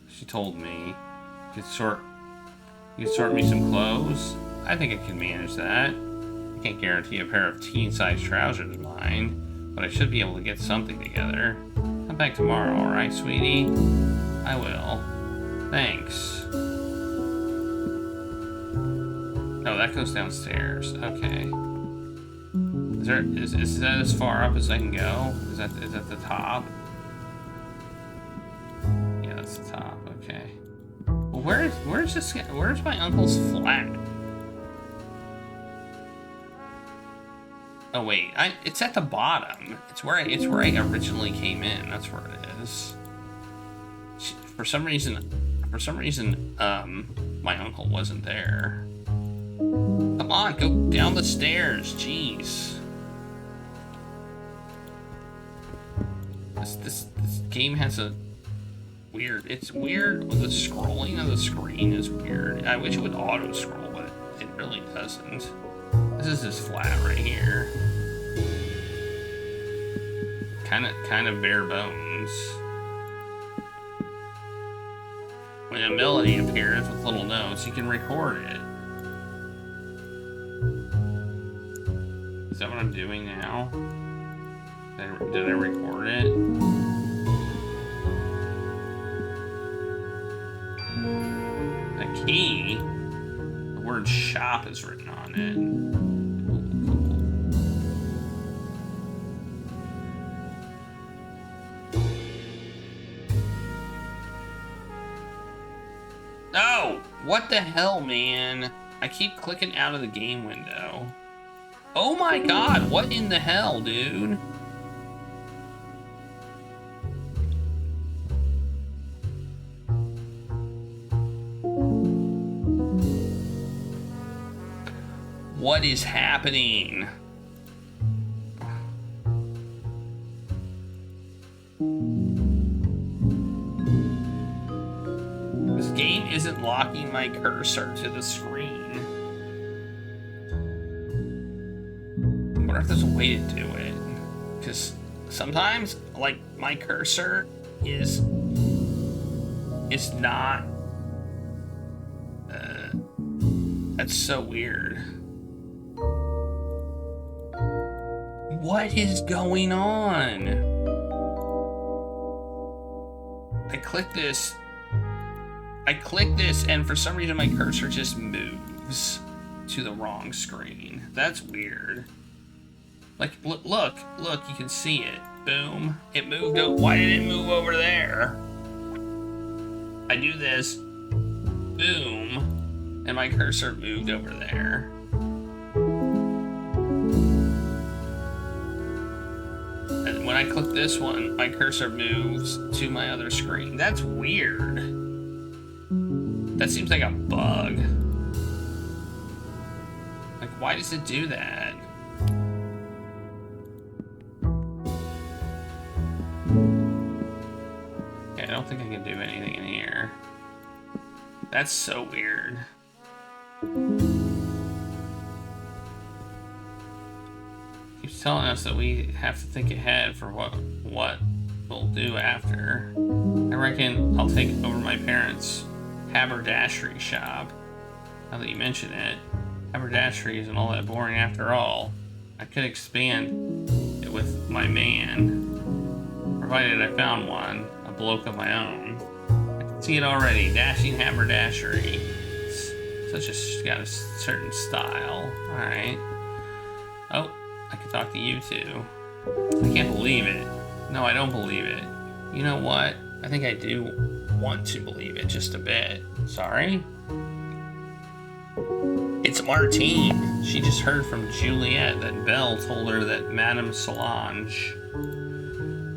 She told me. You could sort me some clothes? I think I can manage that. I can't guarantee a pair of teen-size trousers of mine, but I should be able to get something together. Come back tomorrow, alright, sweetie? I will. Thanks. Oh, that goes downstairs. Okay. Is that as far up as I can go? Is that the top? Yeah, that's the top. Okay. Well, where's my uncle's flat? Oh wait, it's at the bottom. It's where I originally came in. That's where it is. For some reason, my uncle wasn't there. Come on, go down the stairs. Jeez. This game has a weird. It's weird. The scrolling of the screen is weird. I wish it would auto scroll, but it really doesn't. This is just flat right here. Kind of bare bones. When a melody appears with little notes, you can record it. Is that what I'm doing now? Did I record it? The key, the word shop is written on it. Oh, what the hell, man? I keep clicking out of the game window. Oh my god, what in the hell, dude? What is happening? This game isn't locking my cursor to the screen. I wonder if there's a way to do it. Because sometimes, like, my cursor is not... that's so weird. What is going on? I click this, and for some reason my cursor just moves to the wrong screen. That's weird. Like, look, you can see it. Boom. It moved. Why did it move over there? I do this. Boom. And my cursor moved over there. And when I click this one, my cursor moves to my other screen. That's weird. That seems like a bug. Like, why does it do that? Yeah, I don't think I can do anything in here. That's so weird. Keeps telling us that we have to think ahead for what we'll do after. I reckon I'll take over my parents' haberdashery shop. Now that you mention it, haberdashery isn't all that boring after all. I could expand it with my man, provided I found one, a bloke of my own. I can see it already, dashing haberdashery. It's got a certain style. Alright. Oh, I can talk to you too. I can't believe it. No, I don't believe it. You know what? I think I do want to believe it just a bit. Sorry? It's Martine. She just heard from Juliet that Belle told her that Madame Solange,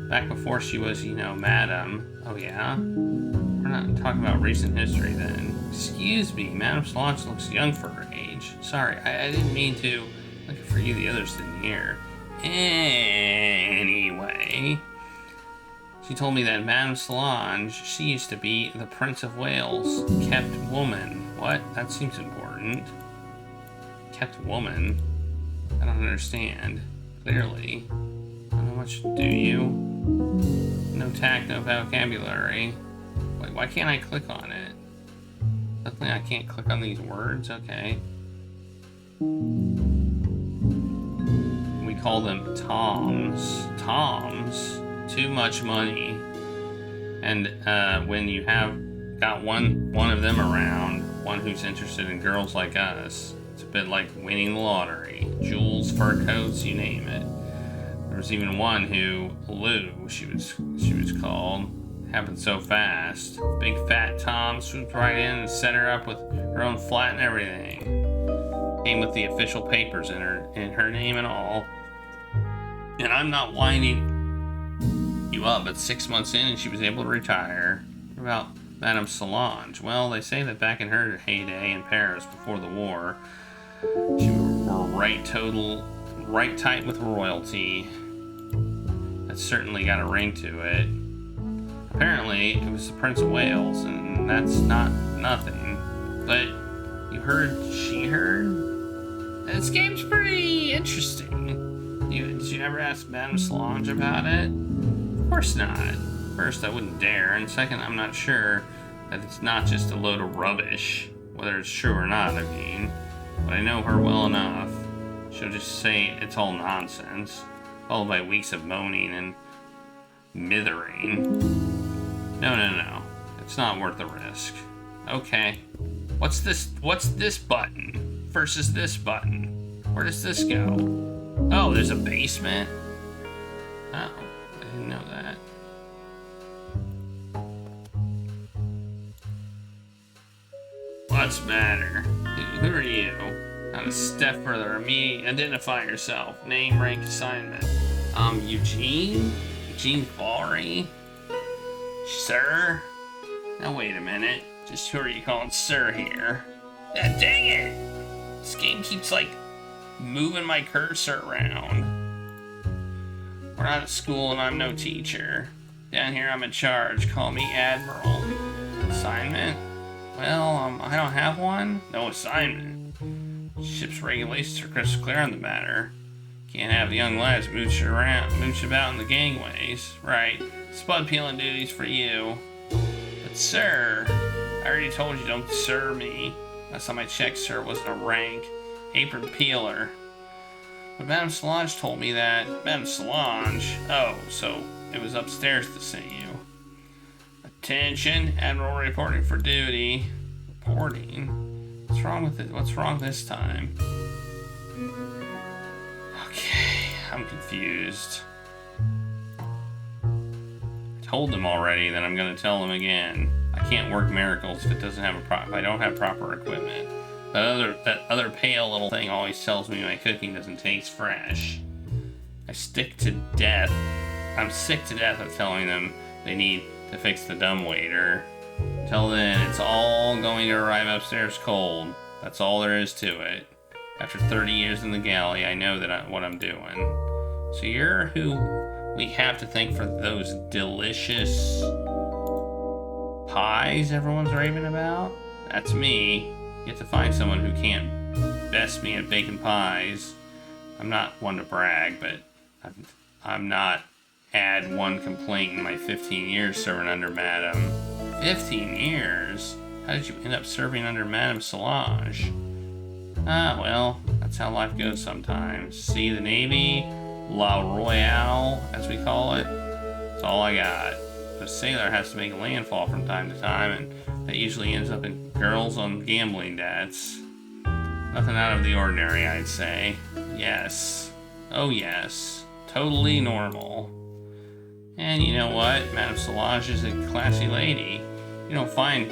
back before she was, Madame. Oh yeah? We're not talking about recent history then. Excuse me, Madame Solange looks young for her age. Sorry, I didn't mean to. Looking for you, the others didn't hear. Anyway, she told me that Madame Solange, she used to be the Prince of Wales' kept woman. What? That seems important. Kept woman? I don't understand. Clearly. How much do you? No tact, no vocabulary. Wait, why can't I click on it? Definitely I can't click on these words? Okay. We call them Toms. Toms? Too much money. And when you have got one of them around, one who's interested in girls like us, it's a bit like winning the lottery. Jewels, fur coats, you name it. There was even one who, Lou, she was called, happened so fast. Big fat Tom swooped right in and set her up with her own flat and everything. Came with the official papers in her name and all. And I'm not winding you up, but 6 months in and she was able to retire. What about Madame Solange? Well, they say that back in her heyday in Paris before the war, she were right tight with royalty. That certainly got a ring to it. Apparently, it was the Prince of Wales, and that's not nothing. But she heard? This game's pretty interesting. Did you ever ask Madame Solange about it? Of course not. First, I wouldn't dare, and second, I'm not sure that it's not just a load of rubbish. Whether it's true or not, I mean. But I know her well enough. She'll just say it's all nonsense, followed by weeks of moaning and mithering. No. It's not worth the risk. Okay. What's this button versus this button? Where does this go? Oh, there's a basement? Oh, I didn't know that. What's the matter? Who are you? Not a step further. Me, identify yourself. Name, rank, assignment. Eugene? Eugene Faury? Sir? Now wait a minute. Just who are you calling sir here? Dang it! This game keeps, moving my cursor around. We're not at school and I'm no teacher. Down here I'm in charge. Call me Admiral. Assignment? Well, I don't have one. No assignment. Ship's regulations are crystal clear on the matter. Can't have the young lads mooch about in the gangways. Right. Spud peeling duties for you. But sir, I already told you don't sir me. Last time I checked, sir wasn't a rank. Apron peeler. But Madame Solange told me that. Madame Solange? Oh, so it was upstairs to see you. Attention, Admiral reporting for duty. Reporting? What's wrong with it? What's wrong this time? Okay, I'm confused. I told them already that I'm going to tell them again. I can't work miracles if it doesn't have if I don't have proper equipment. That other pale little thing always tells me my cooking doesn't taste fresh. I'm sick to death of telling them they need to fix the dumbwaiter. Till then, it's all going to arrive upstairs cold. That's all there is to it. After 30 years in the galley, I know what I'm doing. So you're who we have to thank for those delicious pies everyone's raving about? That's me. You have to find someone who can't best me at baking pies. I'm not one to brag, but I'm not add one complaint in my 15 years serving under Madame. 15 years? How did you end up serving under Madame Solange? Ah, well, that's how life goes sometimes. See, the Navy, La Royale, as we call it, that's all I got. The sailor has to make landfall from time to time, and that usually ends up in girls on gambling debts. Nothing out of the ordinary, I'd say. Yes. Oh yes. Totally normal. And you know what? Madame Solange is a classy lady. You don't find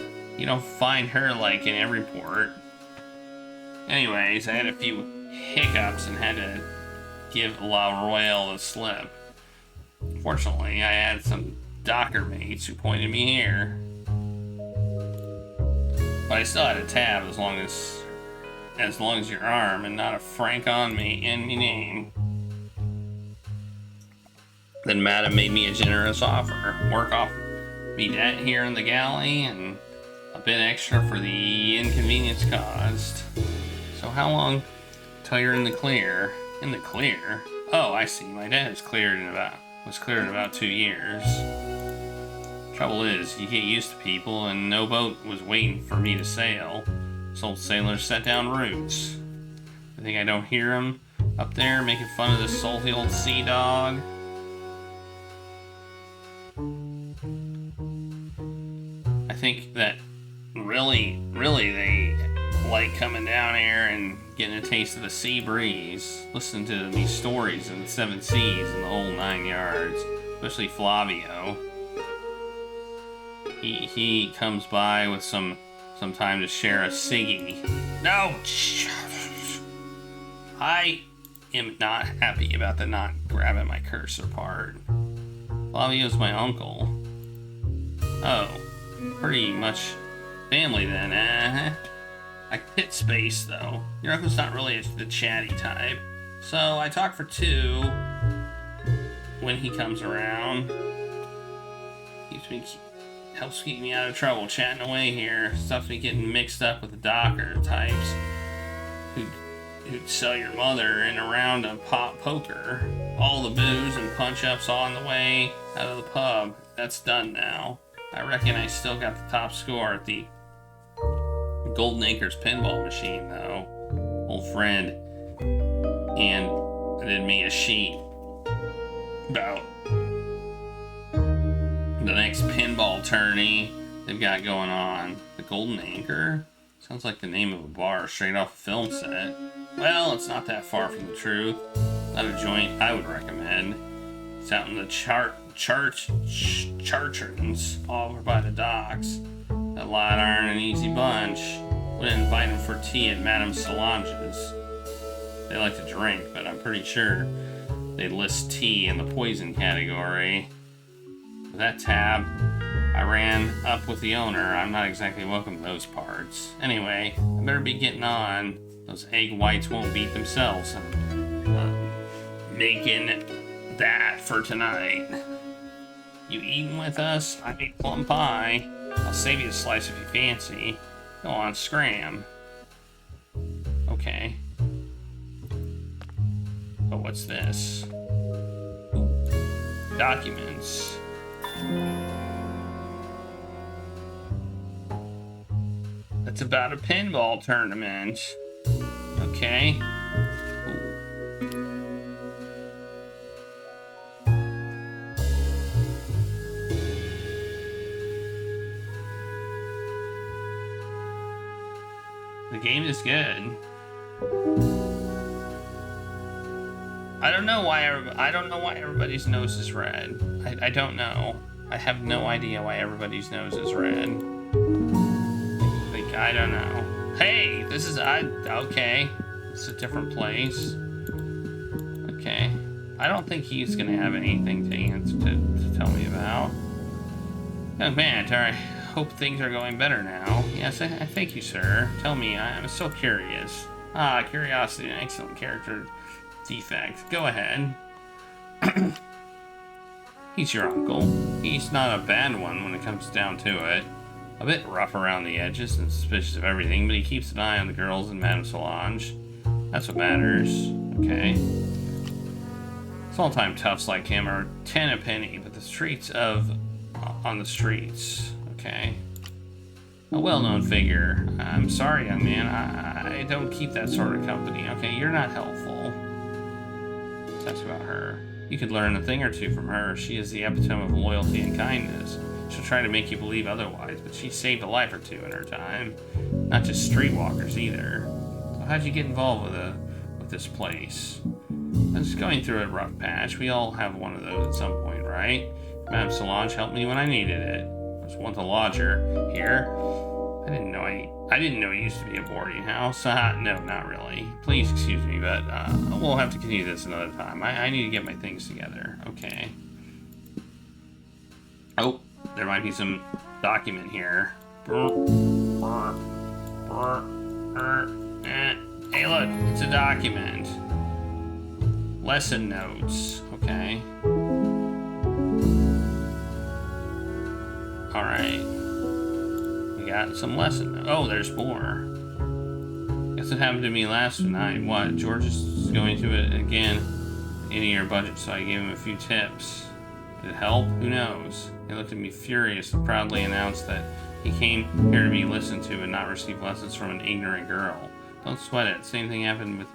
her in every port. Anyways, I had a few hiccups and had to give La Royale the slip. Fortunately, I had some docker mates who pointed me here. But I still had a tab as long as your arm and not a franc on me in me name. Then Madame made me a generous offer. Work off me debt here in the galley and a bit extra for the inconvenience caused. So how long till you're in the clear? In the clear? Oh, I see. My debt was cleared in about 2 years. Trouble is, you get used to people, and no boat was waiting for me to sail. So old sailors set down roots. I think I don't hear them up there making fun of this salty old sea dog. I think that really they like coming down here and getting a taste of the sea breeze. Listen to these stories of the 7 seas and the whole 9 yards. Especially Flavio. He comes by with some time to share a ciggy. No! I am not happy about the not grabbing my cursor part. Flavio's my uncle. Oh, pretty much family then, eh? I hit space though. Your uncle's not really the chatty type. So I talk for 2 when he comes around. Helps keep me out of trouble chatting away here. Stops me getting mixed up with the docker types who'd sell your mother in a round of pop poker. All the booze and punch-ups on the way out of the pub. That's done now. I reckon I still got the top score at the Golden Acres pinball machine, though. Old friend and did me a sheet about the next pinball tourney they've got going on. The Golden Anchor? Sounds like the name of a bar straight off a film set. Well, it's not that far from the truth. Not a joint I would recommend. It's out in the Chartrons, over by the docks. A light iron and easy bunch. Would invite them for tea at Madame Solange's. They like to drink, but I'm pretty sure they list tea in the poison category. With that tab, I ran up with the owner. I'm not exactly welcome to those parts. Anyway, I better be getting on. Those egg whites won't beat themselves. I'm making that for tonight. You eating with us? I made plum pie. I'll save you a slice if you fancy. Go on, scram. Okay. But what's this? Ooh. Documents. That's about a pinball tournament. Okay. Ooh. The game is good. I don't know why everybody's nose is red. I don't know. I have no idea why everybody's nose is red. Like, I don't know. Hey, this is okay. It's a different place. Okay. I don't think he's gonna have anything to answer to tell me about. Young man, I hope things are going better now. Yes, I thank you, sir. Tell me, I'm so curious. Curiosity, an excellent character defect. Go ahead. He's your uncle. He's not a bad one when it comes down to it. A bit rough around the edges and suspicious of everything, but he keeps an eye on the girls and Madame Solange. That's what matters. Okay. Small-time toughs like him are 10 a penny, but on the streets. Okay. A well-known figure. I'm sorry, young man. I don't keep that sort of company. Okay, you're not helpful. That's about her. You could learn a thing or two from her. She is the epitome of loyalty and kindness. She'll try to make you believe otherwise, but she saved a life or two in her time. Not just streetwalkers either. So how'd you get involved with this place? I was going through a rough patch. We all have one of those at some point, right? Madame Solange helped me when I needed it. I was once a lodger here. I didn't know it used to be a boarding house. No, not really. Please excuse me, but we'll have to continue this another time. I need to get my things together. Okay. Oh, there might be some document here. Hey, look, it's a document. Lesson notes. Okay. Alright. We got some lesson notes. Oh, there's more. Guess it happened to me last night. What? George is going to it again. In your budget, so I gave him a few tips. Did it help? Who knows? He looked at me furious and proudly announced that he came here to be listened to and not receive lessons from an ignorant girl. Don't sweat it. Same thing happened with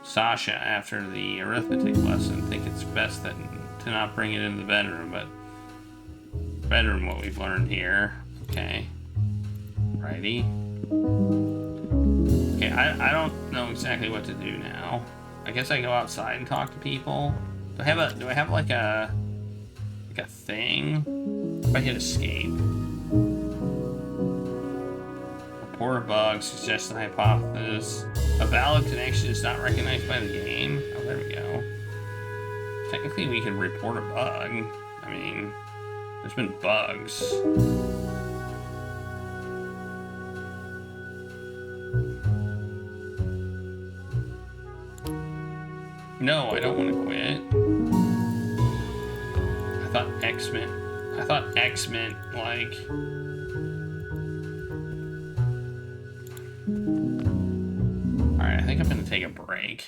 Sasha after the arithmetic lesson. Think it's best to not bring it into the bedroom, but bedroom what we've learned here. Okay. Righty. Okay, I don't know exactly what to do now. I guess I go outside and talk to people. Do I have like a thing? If I hit escape. Report a bug, suggest a hypothesis. A valid connection is not recognized by the game. Oh, There we go. Technically, we could report a bug. I mean, there's been bugs. No, I don't want to quit. I thought X meant like. Alright, I think I'm gonna take a break.